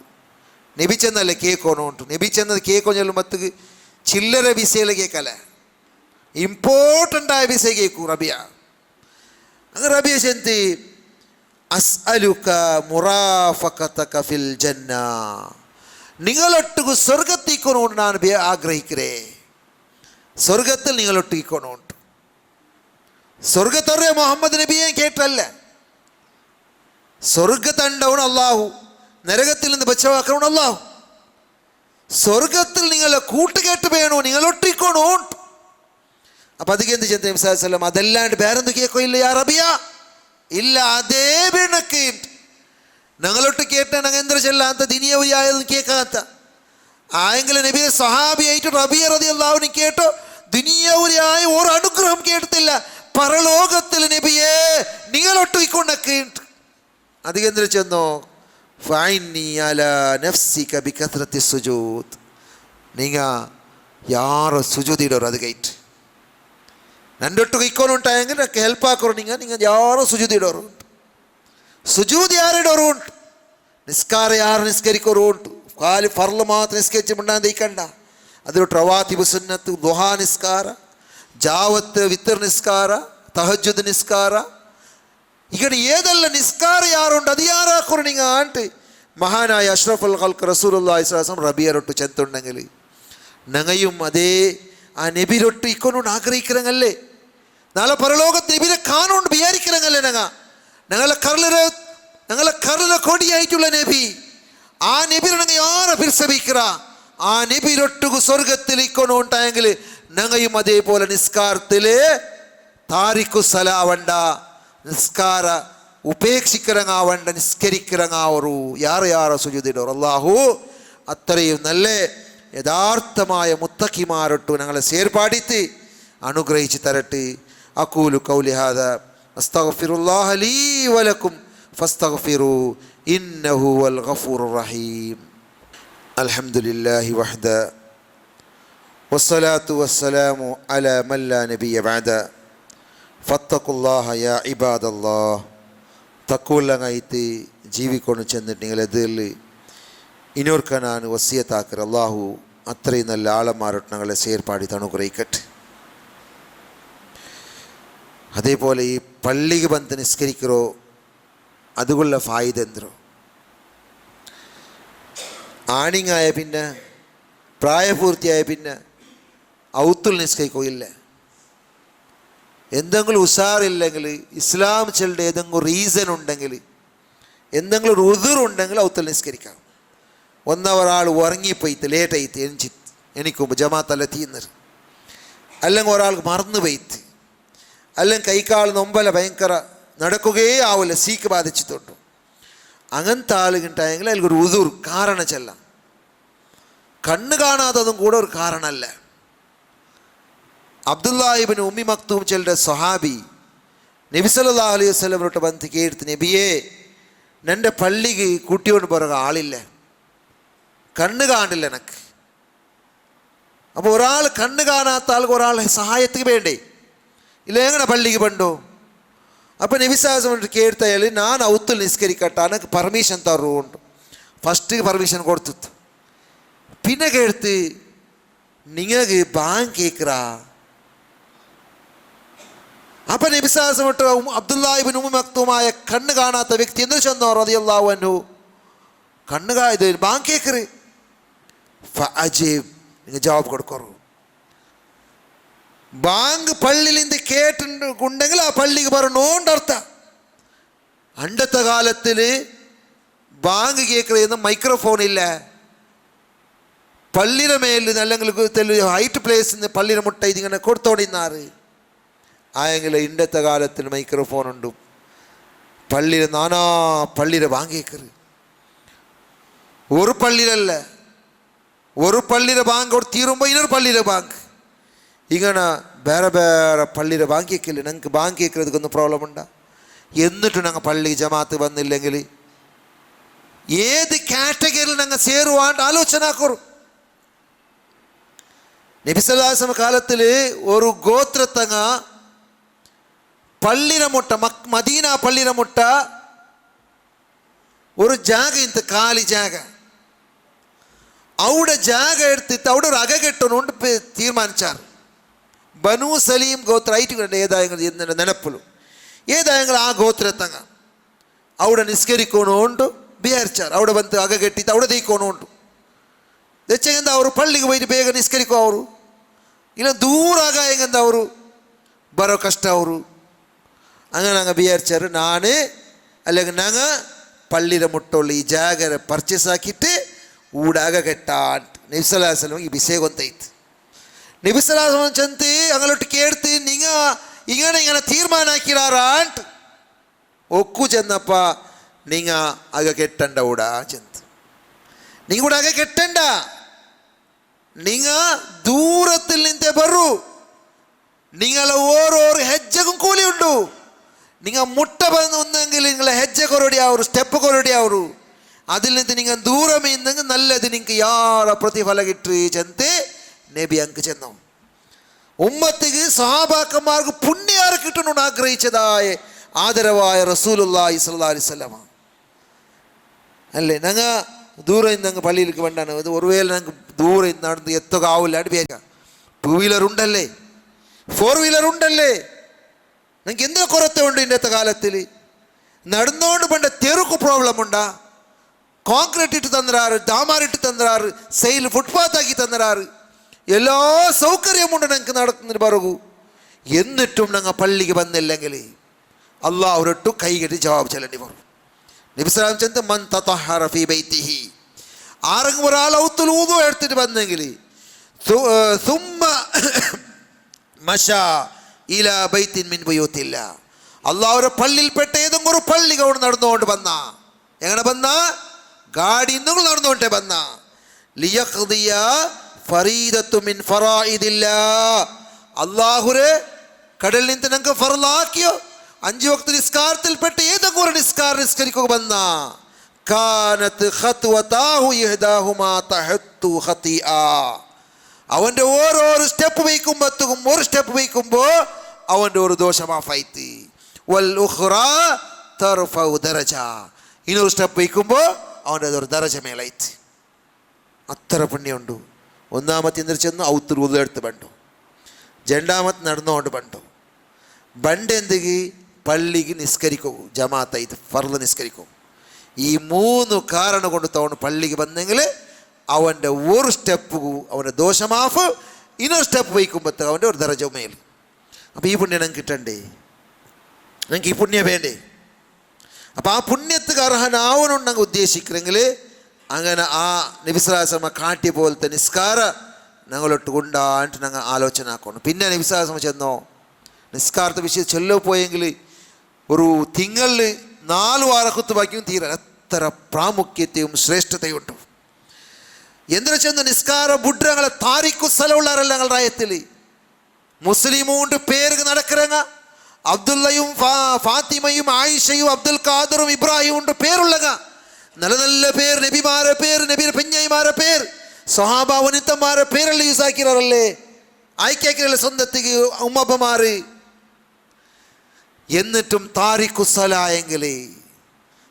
നബി ചെന്നല്ലേ കേൾക്കണോണ്ട്. നബി ചെന്നത് കേൾക്കോ ചെല്ലുമ്പത്തേക്ക് ചില്ലറ വിസയിൽ കേൾക്കല, ഇമ്പോർട്ടൻ്റ് ആയ വിസ കേൾക്കും റബിയ. അങ്ങനെ റബിയ ചെന്ത് അസ്അലുക മുറാഫഖതക ഫിൽ ജന്ന. നിങ്ങളൊട്ടുക്ക് സ്വർഗത്തിക്കൊണ്ടുകൊണ്ട് ഞാൻ ആഗ്രഹിക്കേ. സ്വർഗത്തിൽ നിങ്ങളൊട്ടിക്കൊണ്ടുണ്ട്. സ്വർഗത്തറിയ മുഹമ്മദ് നബിയെ കേട്ടല്ല, സ്വർഗത്തണ്ടവണ് അള്ളാഹു, നരകത്തിൽ നിന്ന് ബച്ചവാക്കണവണ് അള്ളാഹു. സ്വർഗത്തിൽ നിങ്ങളെ കൂട്ടുകേട്ട് വേണോ, നിങ്ങളൊട്ടിക്കൊണ്ടുണ്ട്. അപ്പം ಅದಕ್ಕೆ എന്ത് ചെന്ന നബി സല്ലല്ലാഹു അതല്ലാണ്ട് വേറെന്ത് കേൾക്കോ ഇല്ല യാ റബിയ ഇല്ല അതേ ബിണക്ക് ഞങ്ങളൊട്ട് കേട്ട ഞങ്ങൾ എന്താ ചെല്ലാത്ത ദിനിയവിയായതും കേൾക്കാത്ത ആയെങ്കിലും നബിയെ സഹാബിയായിട്ട് റബിയ റളിയല്ലാഹു അൻഹു കേട്ടോ ദുനിയാവുരിയായ ഒരു അനുഗ്രഹം കേട്ടില്ല പരലോകത്തിൽ നബിയെ നിങ്ങളൊട്ട് ഇക്കൊണ്ടൊക്കെ അധികം എന്തിനു ചെന്നോ ഫൈനി അലാ നഫ്സിക ബികത്റത്തി സുജൂദ് നിങ്ങ ಯಾರು ಸುಜುದಿಡೋರು ಅದಕ್ಕೈಟ್ ನನ್ನೊಟ್ಟಿಗೆ ಇಕ್ಕೋನು ಉಂಟಾಯಂಗೆ ನನಗೆ ಹೆಲ್ಪ್ ಹಾಕೋರು ನಿಂಗೆ ಯಾರೋ ಸುಜುದಿಡೋರು ಉಂಟು ಸುಜೂದ್ ಯಾರಿಡೋರು ಉಂಟು ನಿಸ್ಕಾರ ಯಾರು ನಿಸ್ಕರಿಕೋರು ಉಂಟು ಖಾಲಿ ಫರ್ಲು ಮಾತ್ರ ನಿಸ್ಕರಿಸಿ ಮುಂಡಾಂದ ಇಕ್ಕಂಡ അതിലൊട്ട് റവാത്തിബ് സുന്നത്ത് ദുഹാ നിസ്കാര ജാവത്ത് വിത്തർ നിസ്കാര തഹജ്ജുദ് നിസ്കാര ഇങ്ങനെ ഏതെല്ലാം നിസ്കാര യാറുണ്ട് അത് യാറാക്കോರು നിങ്ങൾ ആണ്ട് മഹാനായ അഷ്റഫുൽ ഖൽഖ് റസൂലുള്ളാഹി സ്വല്ലല്ലാഹു അലൈഹി വസല്ലം റബിയരൊട്ട് ചെന്തുണ്ടെങ്കിൽ ഞങ്ങയും അതേ ആ നബിരൊട്ട് ഇക്കൊണ്ടുകൊണ്ട് ആഗ്രഹിக்கிறങ്ങല്ലേ നാളെ പരലോകത്ത് നബിരെ കാണുകൊണ്ട് വിചാരിக்கிறങ്ങല്ലേ ഞങ്ങളെ കരളിലെ കൊടിയായിട്ടുള്ള നബി ആ നബിരെ ഞങ്ങൾ യാറെ ഫിർസബിക്കിറ ആ നബിരൊട്ടുകു സ്വർഗത്തിൽ ഇക്കൊണ്ടു ഉണ്ടായെങ്കിൽ ഞങ്ങയും അതേപോലെ നിസ്കാരത്തില് താരിഖു സലാവണ്ട നിസ്കാര ഉപേക്ഷിക്കിറങ്ങാവണ്ട നിസ്കരിക്കിറങ്ങാവറു യാറെ സുജൂദിടോർ അല്ലാഹു അത്രയും നല്ല യഥാർത്ഥമായ മുത്തഖിമാരൊട്ടു ഞങ്ങളെ സേർപാടിത്ത് അനുഗ്രഹിച്ച് തരട്ടെ. അഖൂലു ഖൗലി ഹാദാ അസ്തഗ്ഫിറുല്ലാഹ ലീ വലക്കും ഫസ്തഗ്ഫിറൂ ഇന്നഹു വൽ ഗഫൂറുർ റഹീം. അൽഹംദുലില്ലാഹി വഹ്ദ വസ്സലാത്തു വസ്സലാമു അലാ മൻ ലാ നബിയ്യ ബഅദ ഫത്തഖുല്ലാഹ യാ ഇബാദല്ലാഹ്. തഖ്വല്ലങ്ങായിട്ട് ജീവിക്കൊണ്ട് ചെന്നിട്ട് നിങ്ങളെതിൽ ഇനിയോർക്ക് ഞാൻ വസിയത്താക്കർ അള്ളാഹു അത്രയും നല്ല ആളന്മാരൊട്ട് ഞങ്ങളെ സേർപ്പാടി അനുഗ്രഹിക്കട്ടെ. അതേപോലെ ഈ പള്ളിക്ക് ബന്ധ നിസ്കരിക്കറോ അതുകൊള്ള ഫായിദ എന്തോ ആണിങ്ങായ പിന്നെ പ്രായപൂർത്തിയായ പിന്നെ ഔത്തുൽ നിസ്കരിക്കോ ഇല്ല. എന്തെങ്കിലും ഉഷാറില്ലെങ്കിൽ ഇസ്ലാം ചെല്ലുടെ ഏതെങ്കിലും റീസൺ ഉണ്ടെങ്കിൽ എന്തെങ്കിലും ഒരു ഉദുറുണ്ടെങ്കിൽ ഔത്തുൽ നിസ്കരിക്കാം. ഒന്നൊരാൾ ഉറങ്ങിപ്പോയിട്ട് ലേറ്റായിട്ട് എനിക്കുമ്പോൾ ജമാഅത്തല്ല തീന്നർ അല്ലെങ്കിൽ ഒരാൾക്ക് മറന്നു പോയിട്ട് അല്ലെങ്കിൽ കൈക്കാൾ നൊമ്പല ഭയങ്കര നടക്കുകയേ ആവില്ല സീക്ക് ബാധിച്ചിട്ടുണ്ടോ അങ്ങനത്തെ ആളുകളുണ്ടായെങ്കിൽ അതിൽക്കൊരു ഉദൂർ കാരണം ചെല്ലാം. കണ്ണ് കാണാത്തതും കൂടെ ഒരു കാരണമല്ല. അബ്ദുല്ലാഹിബ്നു ഉമ്മി മക്തൂം ചെല്ലുടെ സ്വഹാബി നബി സല്ലല്ലാഹു അലൈഹി വസല്ലമയോട് ബന്ധി കേട്ട് നബിയെ എൻ്റെ പള്ളിക്ക് കൂട്ടിയോണ്ട് പോകാൻ ആളില്ല, കണ്ണ് കാണില്ല എനക്ക്. അപ്പോൾ ഒരാൾ കണ്ണ് കാണാത്ത ആൾക്ക് ഒരാൾ സഹായത്തിന് വേണ്ടേ ഇല്ല എങ്ങനെ പള്ളിക്ക് പണ്ടോ. അപ്പം നബിസാസം കേട്ടാൽ ഞാൻ ഔത്തുൽ നിസ്കരിക്കട്ടെ എനിക്ക് പെർമിഷൻ തരുന്നുണ്ട്. ഫസ്റ്റ് പെർമിഷൻ കൊടുത്തു പിന്നെ കേട്ട് നിങ്ങൾക്ക് ബാങ്ക് കേൾക്കറാ. അപ്പം നബിസാസം അബ്ദുല്ലാഹിബ്നു ഉമ്മി മക്തൂമായ കണ്ണ് കാണാത്ത വ്യക്തി എന്ത് ചെന്നോ റളിയല്ലാഹു അൻഹു കണ്ണ് ഇത് ബാങ്ക് കേൾക്കറ് ഫഅജീബ് നിങ്ങൾ ജവാബ് കൊടുക്കറു. ബാങ്ക് പള്ളിയിലിന്ന് കേട്ടിട്ടുണ്ടെങ്കിൽ ആ പള്ളിക്ക് പറഞ്ഞോണ്ടർത്ഥ. അണ്ടത്തെ കാലത്തിൽ ബാങ്ക് കേൾക്കുന്ന മൈക്രോഫോൺ ഇല്ല. പള്ളിയുടെ മേലിൽ അല്ലെങ്കിൽ ഹൈറ്റ് പ്ലേസിൽ പള്ളിയുടെ മുട്ട ഇതിങ്ങനെ കൊടുത്തോണ്ടിന്നാറ് ആയെങ്കിൽ ഇണ്ടത്തെ കാലത്തിൽ മൈക്രോഫോൺ ഉണ്ട്. പള്ളിയിൽ നാനാ പള്ളിയുടെ ബാങ്ക് കേൾക്കറ്. ഒരു പള്ളിയിലല്ല, ഒരു പള്ളിയുടെ ബാങ്ക് അവിടെ തീരുമ്പോൾ ഇന്നൊരു പള്ളിയുടെ ബാങ്ക് ഇങ്ങനെ വേറെ വേറെ പള്ളിയുടെ ബാങ്ക് കേൾക്കില്ല. ഞങ്ങൾക്ക് ബാങ്ക് കേൾക്കുന്നതൊക്കെ പ്രോബ്ലം ഉണ്ടാ. എന്നിട്ട് ഞങ്ങൾ പള്ളിക്ക് ജമാഅത്ത് വന്നില്ലെങ്കിൽ ഏത് കാറ്റഗറിയിൽ ഞങ്ങൾ ചേരുവാണ്ട് ആലോചന ആക്കറു. നബി സല്ലല്ലാഹു അലൈഹി വസല്ലം കാലത്തിൽ ഒരു ഗോത്രത്തങ്ങ പള്ളിയുടെ മുട്ട മദീന പള്ളിയുടെ മുട്ട ഒരു ജാഗ ಇಂತ ಖಾಲಿ ಜಾಗ അവിടെ ജാഗ എടുത്തിട്ട് അവിടെ ഒരു അക കെട്ടണോണ്ട് തീരുമാനിച്ചാർ. ബനു സലീം ഗോത്ര ആയിട്ട് ഏതായെങ്കിലും നെനപ്പുള്ളൂ ഏതായെങ്കിലും ആ ഗോത്രത്തങ്ങ അവിടെ നിസ്കരിക്കണോണ്ട് വിചാരിച്ചാർ. അവിടെ ಬಂದು ಅಗ ಕಟ್ಟಿತ್ತು അവിടെ തീക്കണോണ്ട് വെച്ചെങ്കിൽ ಅವರು ಪಳ್ಳಿಗೆ ಹೋಗಿ ಬೇಗ ನಿಸ್ಕರಿಕೋ ಅವರು ಇಲ್ಲ ದೂರ ಆಗ ಹೆಂಗಂದ ಅವರು ಬರೋ ಕಷ್ಟ ಅವರು അങ്ങനെ അങ്ങ് വിചാരിച്ചാറ് ഞാൻ അല്ലെങ്കിൽ ഞങ്ങൾ പള്ളിയുടെ മുട്ടുള്ള ഈ ജാഗര പർച്ചേസ് ആക്കിയിട്ട് ഊടാക കെട്ടാൻ നബി സല്ലല്ലാഹു അലൈഹി വസല്ലം ഈ വിഷയം കൊന്തൈത്ത്. നബിസ്വലാസം ചെന്ന് അങ്ങോട്ട് കേട്ട് നിങ്ങ ഇങ്ങനെ തീരുമാനാക്കിറാറാണ്ട് ഒക്കു ചെന്നപ്പ നിങ്ങ അക കെട്ടണ്ട കൂടാ ചെന്ന് നിങ്ങൂടെ അക കെട്ടണ്ട നിങ്ങ ദൂരത്തിൽ നിന്നേ ബറു നിങ്ങളെ ഓരോരു ಹೆಜ್ಜೆಗೂ ಕೂಲಿ ಉಂಟು നിങ്ങ മുട്ട ಬಂದು ഒന്നെങ്കിൽ നിങ്ങളെ ಹೆಜ್ಜೆ ಕೊರಡಿ ಅವರು സ്റ്റെപ്പ് ಕೊರಡಿ ಅವರು അതിൽ നിന്ന് നിങ്ങൾ ദൂരം ഇന്നെങ്കിൽ നല്ലത് നിങ്ങൾക്ക് യാറ പ്രതിഫല കിട്ടി ചെന്ന് നബി അങ്ക് ചെന്നു ഉമ്മത്തിക്ക് സഹാബാക്കന്മാർക്ക് പുണ്യാറ് കിട്ടണമെന്ന് ആഗ്രഹിച്ചതായ ആദരവായ റസൂലുള്ളാഹി സ്വല്ലല്ലാഹി അലൈഹി വസല്ലം അല്ലേ ഞങ്ങൾ ദൂരം ഇന്നങ്ങ് പള്ളിയിലേക്ക് വേണ്ടാണ് അത് ഒരുവേള ഞങ്ങൾക്ക് ദൂരം നടന്ന് എത്തുക ആവില്ലാണ്ട് പേര് 2 വീലർ ഉണ്ടല്ലേ 4 വീലർ ഉണ്ടല്ലേ നിങ്ങൾക്ക് എന്തോ കുറത്ത ഉണ്ട് ഇന്നത്തെ കാലത്തിൽ നടന്നുകൊണ്ട് പണ്ട തെരുക്ക് പ്രോബ്ലം ഉണ്ടാ കോൺക്രീറ്റ് ഇട്ട് തന്നറാറ് ഡാമാറിട്ട് തന്നറാറ് സൈൽ ഫുട്പാത്ത് ആക്കി തന്നറാറ് എല്ലാ സൗകര്യമുണ്ട് ഞങ്ങൾക്ക് നടത്തുന്നതിന് പറകൂ എന്നിട്ടും ഞങ്ങൾ പള്ളിക്ക് വന്നില്ലെങ്കിൽ അള്ളാഹ് ഒരൊട്ടു കൈകെട്ടി ജവാബ് ചെല്ലേണ്ടി പറയും നബി സല്ലല്ലാഹു അലൈഹി വസല്ലം മൻ തതഹറ ഫീ ബൈതിഹി ആരെങ്കിലും ഒരാൾ ഔത്തുൽ വുദു എടുത്തിട്ട് വന്നെങ്കിൽ സുമ്മ മശാ ഇലാ ബൈത്തിൻ മിൻ ബുയൂത്തില്ലാ അള്ളാഹുവിന്റെ പള്ളിയിൽപ്പെട്ട ഏതെങ്കിലും ഒരു പള്ളി അവിടെ നടന്നുകൊണ്ട് വന്ന എങ്ങനെ വന്ന ഗാഡി നിങ്ങൾ നടന്നുകൊണ്ടേ വന്ന ലിയഖ്ദിയ ഫരീദത്തു മിൻ ഫറായിദില്ലാ അള്ളാഹുരെ കടലിൽ നിന്ന് ഞങ്ങൾക്ക് ഫർളാക്കിയോ 5 വക്ത് നിസ്കാരത്തിൽപ്പെട്ട ഏതെങ്കിലും ഒരു നിസ്കരിക്കുക വന്ന കാനത്ത് ഖത്വതാഹു ഇഹ്ദാഹുമാ തഹത്തു ഖതിആ അവൻ്റെ ഓരോരോ സ്റ്റെപ്പ് വയ്ക്കുമ്പോഴത്തേക്കും ഒരു സ്റ്റെപ്പ് വയ്ക്കുമ്പോൾ അവൻ്റെ ഒരു ദോഷം മാഫായിത്ത് വൽ ഉഖ്റാ തർഫഉ ദറജ ഇനൊരു സ്റ്റെപ്പ് വയ്ക്കുമ്പോൾ അവൻ്റെ അതൊരു ദറജ മേലായിത്ത് അത്ര പുണ്യമുണ്ട് ഒന്നാമത്തെ എന്തിരിച്ചെന്ന് ഔത്തുൽ വുദു എടുത്ത് ബണ്ടു രണ്ടാമത്തെ നടന്നുകൊണ്ട് ബണ്ടു ബണ്ട് എന്തെങ്കിൽ പള്ളിക്ക് നിസ്കരിക്കൂ ജമാഅത്തായിട്ട് ഫർള് നിസ്കരിക്കൂ ഈ 3 കാരണം കൊണ്ട് തവണ പള്ളിക്ക് വന്നെങ്കിൽ അവൻ്റെ ഒരു സ്റ്റെപ്പ് അവൻ്റെ ദോഷമാഫ് ഇനൊരു സ്റ്റെപ്പ് വയ്ക്കുമ്പോഴത്തേക്ക് അവൻ്റെ ഒരു ദറജ മേൽ അപ്പോൾ ഈ പുണ്യം ഞങ്ങൾക്ക് കിട്ടണ്ടേ ഞങ്ങൾക്ക് ഈ പുണ്യം വേണ്ടേ അപ്പോൾ ആ പുണ്യത്തിന് അർഹനാവണമെന്ന് ഉദ്ദേശിക്കുന്നെങ്കിൽ അങ്ങനെ ആ നബി സല്ലല്ലാഹു അലൈഹി വസല്ലം കാട്ടിയ പോലത്തെ നിസ്കാര ഞങ്ങളൊട്ട് കൊണ്ടാണ്ട് ഞങ്ങൾ ആലോചന ആക്കണം പിന്നെ നബി സല്ലല്ലാഹു അലൈഹി വസല്ലം ചെന്നോ നിസ്കാരത്തെ വിഷയം ചൊല്ലോ പോയെങ്കിൽ ഒരു തിങ്കളിൽ 4 വാരക്കുത്ത് ബാക്കിയും തീരാൻ എത്ര പ്രാമുഖ്യത്തെയും ശ്രേഷ്ഠതയും ഉണ്ട് എന്തിനു ചെന്ന് നിസ്കാര ബുഡ്രങ്ങളെ താരിഖു സ്ഥലമുള്ളവരല്ല ഞങ്ങളുടെ രായത്തിൽ മുസ്ലിമും ഉണ്ട് പേര് നടக்கிறങ്ങ അബ്ദുള്ളയും ഫാത്തിമയും ആയിഷയും അബ്ദുൽ ഖാദറും ഇബ്രാഹിം ഉണ്ട് പേരുള്ളങ്ങ നല്ല നല്ല പേര് നബിമാരെ പേര് നബിയുടെ പെഞ്ഞായിമാരെ പേര് സ്വഹാബ വനിതമാരെ പേരെല്ലാം യൂസ് ആക്കിയവരല്ലേ ആയിക്കാക്കിയല്ലേ സ്വന്തത്തേക്ക് ഉമ്മപ്പമാര് എന്നിട്ടും താരിഖു സലായെങ്കിൽ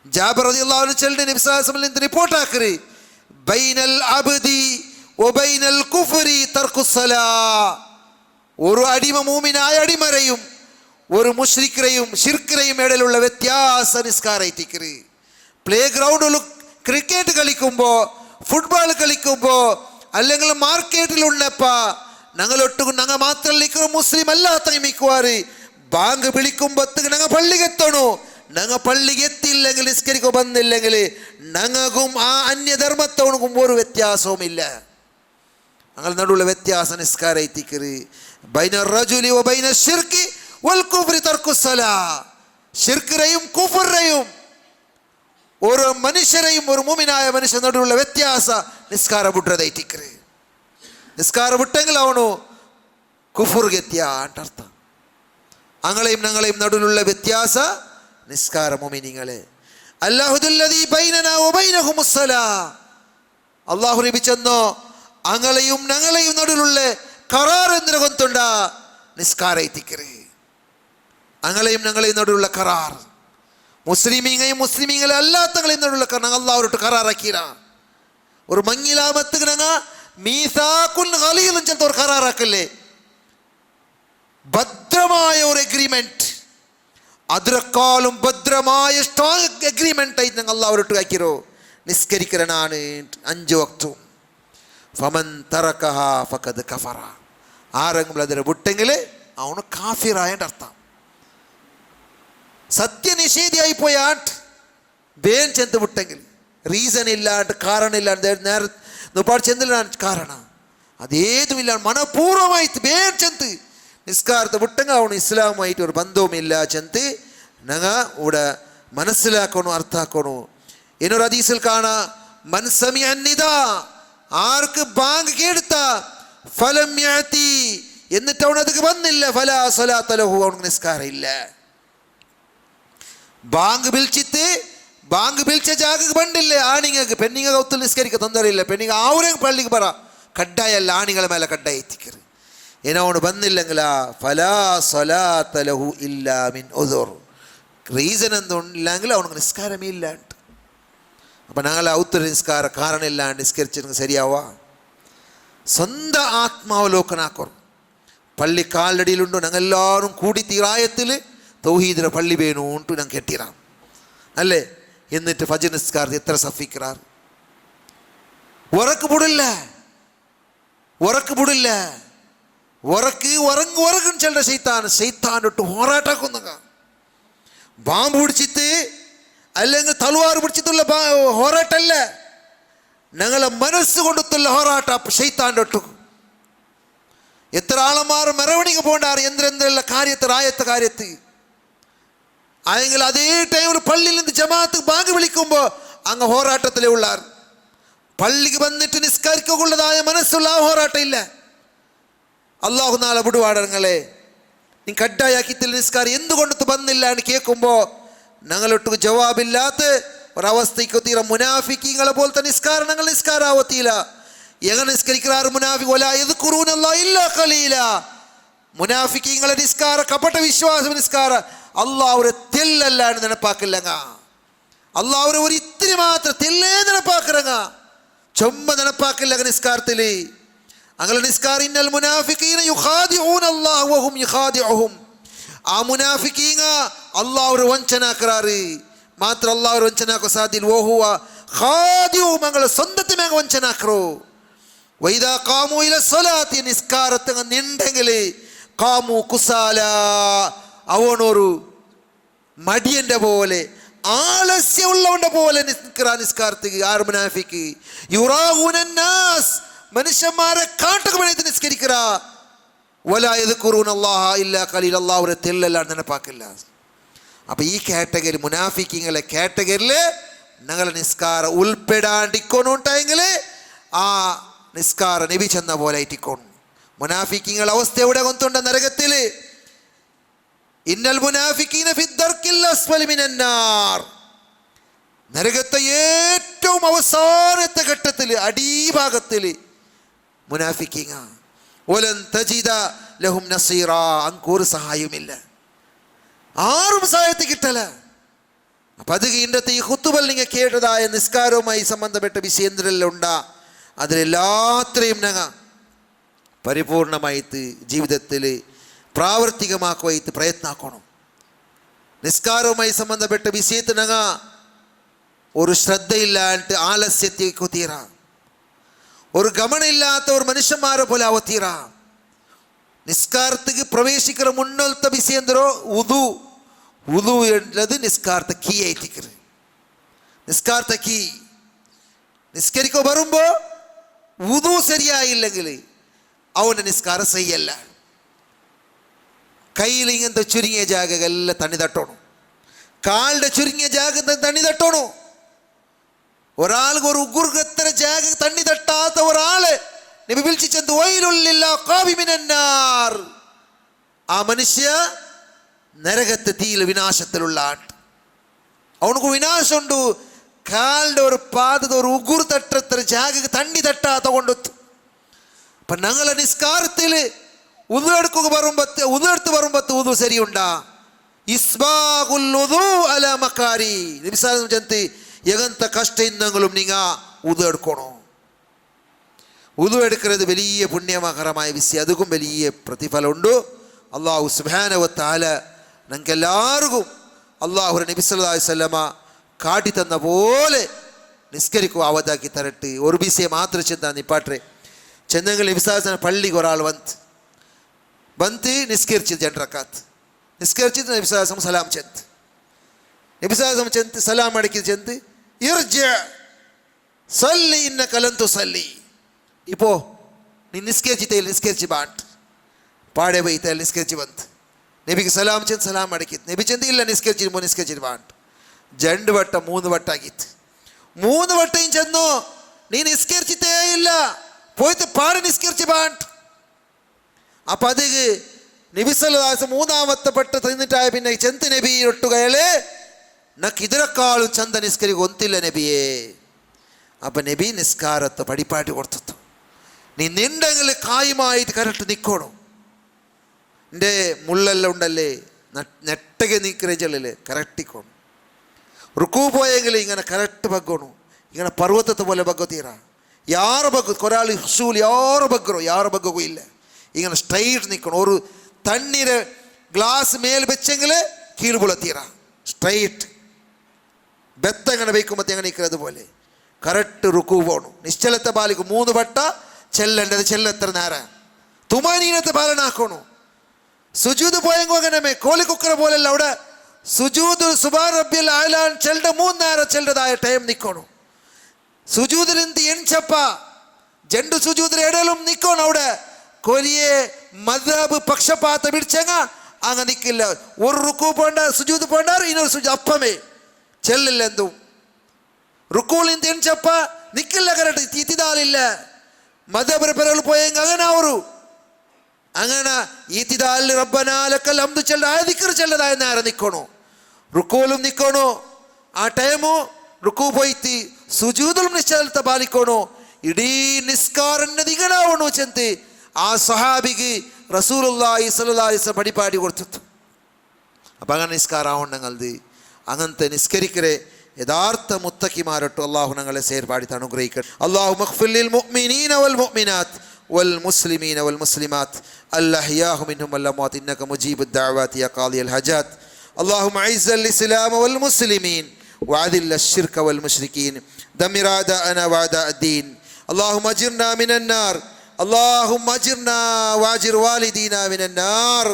ജാബിർ റളിയല്ലാഹു അൻഹു ചെല്ലുന്ന നബി സല്ലല്ലാഹു അലൈഹി വസല്ലം റിപ്പോർട്ട് ആക്കറി ബൈനൽ അബ്ദി വബൈനൽ കുഫ്രി തർക്കു സലാ ഒരു അടിമ മൂമിനായ അടിമരെയും ഒരു മുശ്രിക്കരെയും ശിർക്കിനെയും ഇടയിലുള്ള വ്യത്യാസ നിസ്കാരത്തിക്കറി പ്ലേ ഗ്രൗണ്ടിൽ ക്രിക്കറ്റ് കളിക്കുമ്പോൾ ഫുട്ബോൾ കളിക്കുമ്പോൾ അല്ലെങ്കിൽ മാർക്കറ്റിലുണ്ടപ്പ ഞങ്ങളൊട്ടും ഞങ്ങൾ മാത്രമല്ല മുസ്ലിം അല്ലാത്ത മിക്കുവാറ് ബാങ്ക് വിളിക്കുമ്പോഴത്തേക്ക് ഞങ്ങൾ പള്ളിക്ക് എത്തണോ ഞങ്ങൾ പള്ളിക്ക് എത്തിയില്ലെങ്കിൽ നിസ്കരിക്കോ വന്നില്ലെങ്കിൽ ഞങ്ങൾക്കും ആ അന്യധർമ്മത്തോണക്കും ഒരു വ്യത്യാസവുമില്ല ഞങ്ങൾ നടുവുള്ള വ്യത്യാസം നിസ്കാര എത്തിക്കറി ബൈന റജുലി വബൈന ശിർക്കി വൽ കുഫ്രി തർക്കു സലാ ശിർക്കിനെയും കുഫറിനെയും ഒരു മനുഷ്യരെയും ഒരു മുഅ്മിനായ മനുഷ്യ നടുവുള്ള വ്യത്യാസ നിസ്കാര ബുഡ്രതൈറ്റിക്കറി നിസ്കാര വിട്ടെങ്കിൽ അവനു കുഫുർ ഗത്യ അർത്ഥം അങ്ങളെയും ഞങ്ങളെയും നടുവിലുള്ള വ്യത്യാസ നിസ്കാര മുഅ്മിനീങ്ങളെ അല്ലാഹുദുല്ലദീ ബൈനനാ വബൈനഹുമുസ്സലാ അല്ലാഹു ലഭിച്ചെന്നോ അങ്ങളെയും ഞങ്ങളെയും നടുവിലുള്ള കരാർ എന്തിനു കൊണ്ടുണ്ട നിസ്കാര എത്തിക്കറി അങ്ങളെയും ഞങ്ങളെയും നടുവിലുള്ള കരാർ മുസ്ലിമീങ്ങളെയും മുസ്ലിമീങ്ങളെ അല്ലാത്തങ്ങളെയും നടുവിലുള്ള കരാർ അല്ലാഹുവിട്ട് കരാറാക്കിയ ഒരു മങ്ങിലാമത്ത് ഞങ്ങൾ മീസാഖുൻ ഖലീൽ ചെന്ന ഒരു കരാറാക്കല്ലേ ഭദ്രമായ ഒരു എഗ്രിമെന്റ് അതിനേക്കാളും ഭദ്രമായ സ്ട്രോങ് എഗ്രിമെന്റ് ആയി ഞങ്ങൾ അല്ലാഹുവിട്ട് ആക്കിയോ നിസ്കരിക്കലാണ് 5 വക്തും ഫമൻ തറകഹ ഫഖദ് കഫറ ആരെങ്കിലും അതിനെ വിട്ടെങ്കിൽ അവന് കാഫിറായ അർത്ഥം സത്യനിഷേധിയായി പോയാട്ട് ಬೇನ್ ಚೆಂದ ಬಿಟ್ಟಂಗಿಲ್ಲ ರೀಸನ್ ಇಲ್ಲ ಅಂತ ಕಾರಣ ಇಲ್ಲ ಅಂತ ನುಪಾಡು ಚೆಂದಿಲ್ಲ ಅಂತ ಕಾರಣ അതേതുമില്ല മനഃപൂർവ്വമായിട്ട് ಬೇರೆ ಚಂತ ನಿಸ್ಕಾರತೆ ಬಿಟ್ಟಂಗ ಅವನು ಇಸ್ಲಾಮಾയിട്ട് ഒരു ബന്ധവുമില്ല ചന്ത് ഞങ്ങ ഇവിടെ മനസ്സിലാക്കണു അർത്ഥാക്കണു. ಇನ್ನೊരു ഹദീസിൽ കാണാ മൻ സമിഅ നിദാ ആർക്ക് ബാങ്ക് കേടുത്ത ഫലം യഅതി എന്നിട്ട് അവൻ അതിക്ക് വന്നില്ല ഫലാ സ്വലാത്ത ലഹു അവന് നിസ്കാരം ഇല്ല. ബാങ്ക് വിളിച്ചിട്ട് ബാങ്ക് വിളിച്ച ജാഗക്ക് ബണ്ടില്ലേ ആണിങ്ങൾക്ക് പെണ്ണിങ്ങ ഒത്തു നിസ്കരിക്ക ತೊಂದರೆಯಿಲ್ಲ. പെണ്ണിങ്ങ ആവരെ പള്ളിക്ക് പറ കഡ്ഡായ അല്ല ആണികളെ മേലെ കഡ്ഡായ എത്തിക്കരുത്. ಏನವನು ಬಂದಿಲ್ಲಂಗಿಲ್ಲ ಫಲಾ ಸ್ವಲಾತ ಲಹು ಇಲ್ಲಾ ಮಿನ್ ಉದುರ್ ರೀಸನ್ ಎಂದು ಇಲ್ಲಾಂಗಿಲ್ಲ ಅವನಿಗೆ ನಿಸ್ಕಾರಮೇ ಇಲ್ಲ ಅಂತ. അപ്പം ഞങ്ങൾ ഔത്തര നിസ്കാര കാരണം ഇല്ലാണ്ട് നിസ്കരിച്ചിരുന്നത് ശരിയാവാ? സ്വന്തം ആത്മാവലോകനാക്കണം. പള്ളി കാലടിയിലുണ്ടോ ഞങ്ങളെല്ലാവരും കൂടി തീരായത്തിൽ തൗഹീദിന്റെ പള്ളി വേണു ഉണ്ടു ഞങ്ങൾ കെട്ടിറാം അല്ലേ. എന്നിട്ട് ഫജ്ർ നിസ്കാരത്തിൽ എത്ര സഫിക്കാർ ഉറക്ക് പുടില്ല ഉറങ്ങും ചില ശൈത്താനൊട്ട് ഹോറാട്ടാക്കുന്ന ബാമ്പ് പിടിച്ചിട്ട് അല്ലെങ്കിൽ തലുവാർ പിടിച്ചിട്ടുള്ള ഹോറാട്ടല്ല, ഞങ്ങളെ മനസ്സുകൊണ്ടുള്ള ഹോറാട്ട ശൈത്താൻ്റെ ഒട്ടു. എത്ര ആളന്മാർ മെറവണിക്ക് പോണ്ടാറ് എന്തെന്നുള്ള കാര്യത്ത് റായത്തെ കാര്യത്ത് ആയെങ്കിൽ അതേ ടൈമിൽ പള്ളിയിൽ നിന്ന് ജമാഅത്ത് ബാങ്ക് വിളിക്കുമ്പോൾ അങ്ങ് ഹോറാട്ടത്തിലേ ഉള്ളാർ. പള്ളിക്ക് വന്നിട്ട് നിസ്കരിക്കുള്ളതായ മനസ്സുള്ള ആ ഹോറാട്ടം ഇല്ല. അള്ളാഹു നാളെ വിടുവാടങ്ങളെ നീ കഡ്ഡായാക്കിത്തിൽ നിസ്കാരം എന്തുകൊണ്ട് വന്നില്ല എന്ന് കേൾക്കുമ്പോൾ ഞങ്ങളൊട്ട് ജവാബില്ലാത്ത ഒരവസ്ഥയ്ക്ക് തീര മുനാഫിക്കീങ്ങളെ പോലത്തെ നിസ്കാരം ഞങ്ങൾ നിസ്കാരാവത്തിയില്ല. എങ്ങനെ നിസ്കരിക്കാറ് മുനാഫിക് മുനാഫിക്കീങ്ങളെ നിസ്കാര കപട വിശ്വാസം നിസ്കാര അള്ളാഹുരെ തെല്ലല്ലാണ്ട് നെനപ്പാക്കില്ലങ്ങ. അള്ളാഹുരെ ഒരു ഇത്തിരി മാത്രം തെല്ലേ നെനപ്പാക്കിറങ്ങ ചൊമ്മ നെനപ്പാക്കില്ലങ്ങ നിസ്കാരത്തില്. അങ്ങനെ നിസ്കാരം ഇന്നൽ മുനാഫിഖീന യുഖാദിഊന അല്ലാഹ വഹും യുഖാദിഊഹും. ആ മുനാഫിഖീങ്ങ അല്ലാഹുരെ വഞ്ചനാക്കറാറ് മാത്ര അല്ലാഹുരെ വഞ്ചനാക്കോ സാദിൽ വഹുവ ഖാദിഊ മങ്ങളെ സ്വന്തത്തെ മേങ്ങ വഞ്ചനാക്കറോ. വൈദാ ഖാമു ഇല സ്വലാത്തി നിസ്കാരത്തങ്ങ നിണ്ടെങ്കിൽ ഖാമു കുസാല അവനൊരു മടിയന്റെ പോലെ ആലസ്യമുള്ളവന്റെ പോലെ നിസ്കാരത്തേക്ക്. ആറ് മുനാഫിക്ക് യുറാഊനന്നാസ് മനുഷ്യന്മാരെ കാട്ടൊക്കെ പണിയത്ത് നിസ്കരിക്കറ വലായദ്കുറൂന അല്ലാഹ ഇല്ലാ ഖലീല അല്ലാഹുരെ തെല്ലല്ലാണ്ട് നെനപ്പാക്കില്ല. അപ്പം ഈ കാറ്റഗറി മുനാഫിക്കിങ്ങളെ കാറ്റഗറിയിൽ ഞങ്ങളെ നിസ്കാരം ഉൾപ്പെടാണ്ടിക്കൊണ്ടുണ്ടായെങ്കിൽ ആ നിസ്കാര നബി ചെന്ന പോലെ ആയിട്ടിക്കൊണ്ടു. മുനാഫിക്കിങ്ങളെ അവസ്ഥ എവിടെ കൊണ്ടുണ്ട് നരകത്തിൽ. ഇന്നൽ മുനാഫിഖീന ഫി ദർക്കിൽ അസ്ഫലി മിനന്നാർ. നരകത്തെ ഏറ്റവും അവസാനത്തെ ഘട്ടത്തിൽ അടിഭാഗത്തിൽ മുനാഫിഖീങ്ങ. വലൻ തജിദ ലഹും നസീറ. അങ്കൂറ് സഹായമില്ല, ആരും സഹായത്തിൽ കിട്ടല. അപ്പം അത് ഇന്നത്തെ ഈ ഖുതുബൽ നിങ്ങൾ കേട്ടതായ നിസ്കാരവുമായി സംബന്ധപ്പെട്ട വിഷയങ്ങളെല്ലാം ഉണ്ടാ അതിലെല്ലാത്രയും ഞങ്ങൾ പരിപൂർണമായിട്ട് ജീവിതത്തിൽ പ്രാവർത്തികമാക്കുവായിട്ട് പ്രയത്നാക്കണം. നിസ്കാരവുമായി സംബന്ധപ്പെട്ട വിഷയത്തിൽ ഞങ്ങൾ ഒരു ശ്രദ്ധയില്ലാണ്ട് ആലസ്യത്തേക്ക് തീരാം. ഒരു ഗമനമില്ലാത്ത ഒരു മനുഷ്യന്മാരെ പോലെ അവത്തീരാം. നിസ്കാരത്തേക്ക് പ്രവേശിക്കുന്ന മുന്നോലത്തെ വിഷയം എന്തോ ഉദു എന്നത് നിസ്കാരത്തെ കീ ആയിട്ടിക്കറ്. നിസ്കാരത്തെ കീ നിസ്കരിക്കോ വരുമ്പോൾ ഉദു ശരിയായില്ലെങ്കിൽ അവൻ്റെ നിസ്കാരം സഹിയല്ല. കയ്യിൽ ഇങ്ങനത്തെ ചുരുങ്ങിയ ജാഗകളെല്ലാം തണ്ണി തട്ടണം. കാലിൻ്റെ ചുരുങ്ങിയ ജാഗ തണ്ണി തട്ടണം. ഒരാൾക്ക് ഒരു ഉഗുർഗത്തര ജാഗ തണ്ണി തട്ടാത്ത ഒരാള് നബി വിളിച്ചത് വൈലുല്ലില്ലാ ഖാബിമിനന്നാർ. ആ മനുഷ്യ നരകത്തെ തീയിൽ വിനാശത്തിലുള്ള ആട്ട്. അവനക്ക് വിനാശമുണ്ട്. കാലിൻ്റെ ഒരു പാദത്തെ ഒരു ഉഗുർ തട്ടത്ര ജാഗ തണ്ണി തട്ടാത്ത കൊണ്ടൊത്തു. അപ്പം ഞങ്ങളെ നിസ്കാരത്തിൽ ഉദു വരുമ്പത്ത് ഉദു ശരിയുണ്ടാ. ഇസ്ബാഖുൽ ഉദു അലാ മക്കാരി. നബി സല്ലല്ലാഹു അലൈഹി വസല്ലം എങ്ങനത്തെ കഷ്ടം ഇന്നെങ്കിലും നിങ്ങൾ ഉദു എടുക്കണോ. ഉദു എടുക്കുന്നത് വലിയ പുണ്യമകരമായ വിഷയം. അതുക്കും വലിയ പ്രതിഫലമുണ്ട്. അള്ളാഹു സുബ്ഹാനഹു വ തആല ഞങ്ങൾക്ക് എല്ലാവർക്കും അള്ളാഹുവിൻ്റെ നബി സല്ലല്ലാഹു അലൈഹി വസല്ലമ കാട്ടിത്തന്ന പോലെ നിസ്കരിക്കുക അവതാക്കി തരട്ടെ. ഒരു വിഷയം മാത്രം ചെന്നാ നിപ്പാട്ടെ. ചെന്നെങ്കിൽ നബി സല്ലല്ലാഹു അലൈഹി വസല്ലം പള്ളിക്ക് ഒരാൾ വന്ന് നിസ്കരിച്ചത് 2 റക്അത്ത് നിസ്കരിച്ചിട്ട് നബി സല്ലല്ലാഹു അലൈഹി വസല്ലം സലാം ചെന്ന് നബി സല്ലല്ലാഹു അലൈഹി വസല്ലം ചെന്ന് സലാം അടക്കി ചെന്ന് ഇർജി സല്ലി ഇന്നക ലൻ തുസല്ലി. ഇപ്പോൾ നീ നിസ്കരിച്ച് ബാണ്ട് പാടെ പോയി നിസ്കരിച്ച് വന്ന് നബിക്ക് സലാം ചെന്ന് സലാം അടക്കിത്ത് നബി ചെന്ത് ഇല്ല നിസ്കരിച്ചിട്ട് ബാണ്ട് 2 വട്ടം 3 വട്ടം ആക്കിത്ത് 3 വട്ടം ചെന്നോ നീ നിസ്കരിച്ചിട്ടേ ഇല്ല പോയിട്ട് പാടെ നിസ്കരിച്ച് ബാണ്ട് അപ്പം അത് നബി സല്ലല്ലാഹു അലൈഹി വസല്ലം 3ാമത്തെ പട്ട തിന്നിട്ടായ പിന്നെ ചെന്ത് നബി ഒട്ടുകയല്ലേ നക്ക് ഇതിനെക്കാളും ചന്ത നിസ്കരി ഒന്നില്ല നബിയേ. അപ്പം നബി നിസ്കാരത്തെ പടിപ്പാട്ടി കൊടുത്തു നീ നിണ്ടെങ്കിൽ കായുമായിട്ട് കറക്റ്റ് നിൽക്കണം. എൻ്റെ മുള്ളെല്ലാം ഉണ്ടല്ലേ നെട്ടಗೆ നീക്കരച്ചല്ലേ കറക്റ്റിക്കോണം. റുക്കൂ പോയെങ്കിൽ ഇങ്ങനെ കറക്റ്റ് ബഗ്ഗണം. ഇങ്ങനെ പർവ്വതത്തെ പോലെ ബഗ്ഗ തീര യാറ് ബഗ്ഗു ഒരാൾ ഹുസൂൽ യാറ് ബഗ്ഗൂ ഇല്ല. ഇങ്ങനെ സ്ട്രൈറ്റ് നിൽക്കണം. ഒരു തണ്ണീര് ഗ്ലാസ് മേൽ വെച്ചെങ്കിൽ കീഴ്പുള തീര സ്ട്രൈറ്റ് ബെത്ത ഇങ്ങനെ വയ്ക്കുമ്പോൾ എങ്ങനെ നിൽക്കുന്നത് പോലെ കറക്റ്റ് റുക്കൂ പോകണം. നിശ്ചലത്തെ ബാലിക്ക് 3 വട്ട ചെല്ലേണ്ടത് ചെല്ലെത്ര നേരം തുമാനീനത്തെ ബാലനാക്കണു. സുജൂദ് പോയെങ്കോ അങ്ങനെ കോലിക്കുക്കറ പോലല്ല അവിടെ സുജൂദ് സുബാൻ റബ്ബിൽ ആലാൻ ചെല്ലുടെ 3 നേരം ചെല്ലതായ ടൈം നിൽക്കണം. സുജൂദിൽ എന്ത് എൺചപ്പ 2 സുജൂദിൽ ഇടയിലും നിൽക്കണം. അവിടെ കൊലിയെ മദ്ഹബ് പക്ഷപാത പിടിച്ചങ്ങ അങ്ങ് നിൽക്കില്ല. ഒരു റുക്കൂ പോണ്ട സുജൂദ് പോണ്ടാറ് ഇനൊരു സുജൂദ് അപ്പമേ ചെല്ലില്ല. എന്തും റുക്കൂൾ എന്ത് എൺചപ്പ നിൽക്കില്ല കറക്റ്റ് ഇത്തിദാലില്ല. മദ്ഹബ് പെരകൾ പോയെങ്കിൽ അങ്ങനെ ಅವರು അങ്ങനെ ഈത്തിദാലിൽ റബ്ബനാ ലക്കൽ ഹംദു ചെല്ലതായ ദിക്ർ ചെല്ലതായ നേരം നിൽക്കണോ. റുക്കൂലും നിൽക്കണോ. ആ ടൈമു റുക്കൂ പോയിട്ട് സുജൂദുലും നിശ്ചലത്തെ പാലിക്കണോ. ഇടീ നിസ്കാരൻ്റെ ദിഗണാവണോ ചെന്ത് ആ സഹാബിക്ക് റസൂലുള്ളാഹി സ്വല്ലല്ലാഹി അലൈഹി വസല്ലം പടിപ്പാടി കൊടുത്തു. അപ്പം അങ്ങനെ നിസ്കാരാവണ്ടെങ്കിൽ അങ്ങനത്തെ നിസ്കരിക്കരെ യഥാർത്ഥ മുത്തക്കിമാരട്ടു അള്ളാഹു ഞങ്ങളെ സേർപാടിത്ത് അനുഗ്രഹിക്കട്ടെ. അല്ലാഹു മഗ്ഫിർ ലിൽ മുഅ്മിനീന വൽ മുഅ്മിനാത്ത് വൽ മുസ്ലിമീന വൽ മുസ്ലിമാത്ത് അൽഅഹ്യാഹു മിൻഹും വൽ അംവാത്ത് ഇന്നക മുജീബുദ് ദഅവാതി യാ ഖാദിയൽ ഹജാത്ത്. അല്ലാഹുമ്മ അഇസ്സൽ ഇസ്ലാമ വൽ മുസ്ലിമീൻ വഅദിൽ അശ്ശിർക വൽ മുശ്രികീൻ ദമിർ അഅദാഅനാ വഅദാഅ الدين. اللهم اجرنا من النار. اللهم اجرنا واجر والدينا من النار.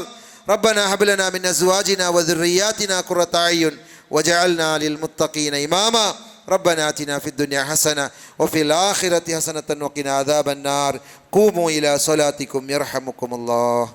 ربنا هب لنا من ازواجنا وذرياتنا قرة اعين وجعلنا للمتقين إماما. ربنا آتنا في الدنيا حسنة وفي الآخرة حسنة وقنا عذاب النار. قوموا إلى صلاتكم يرحمكم الله.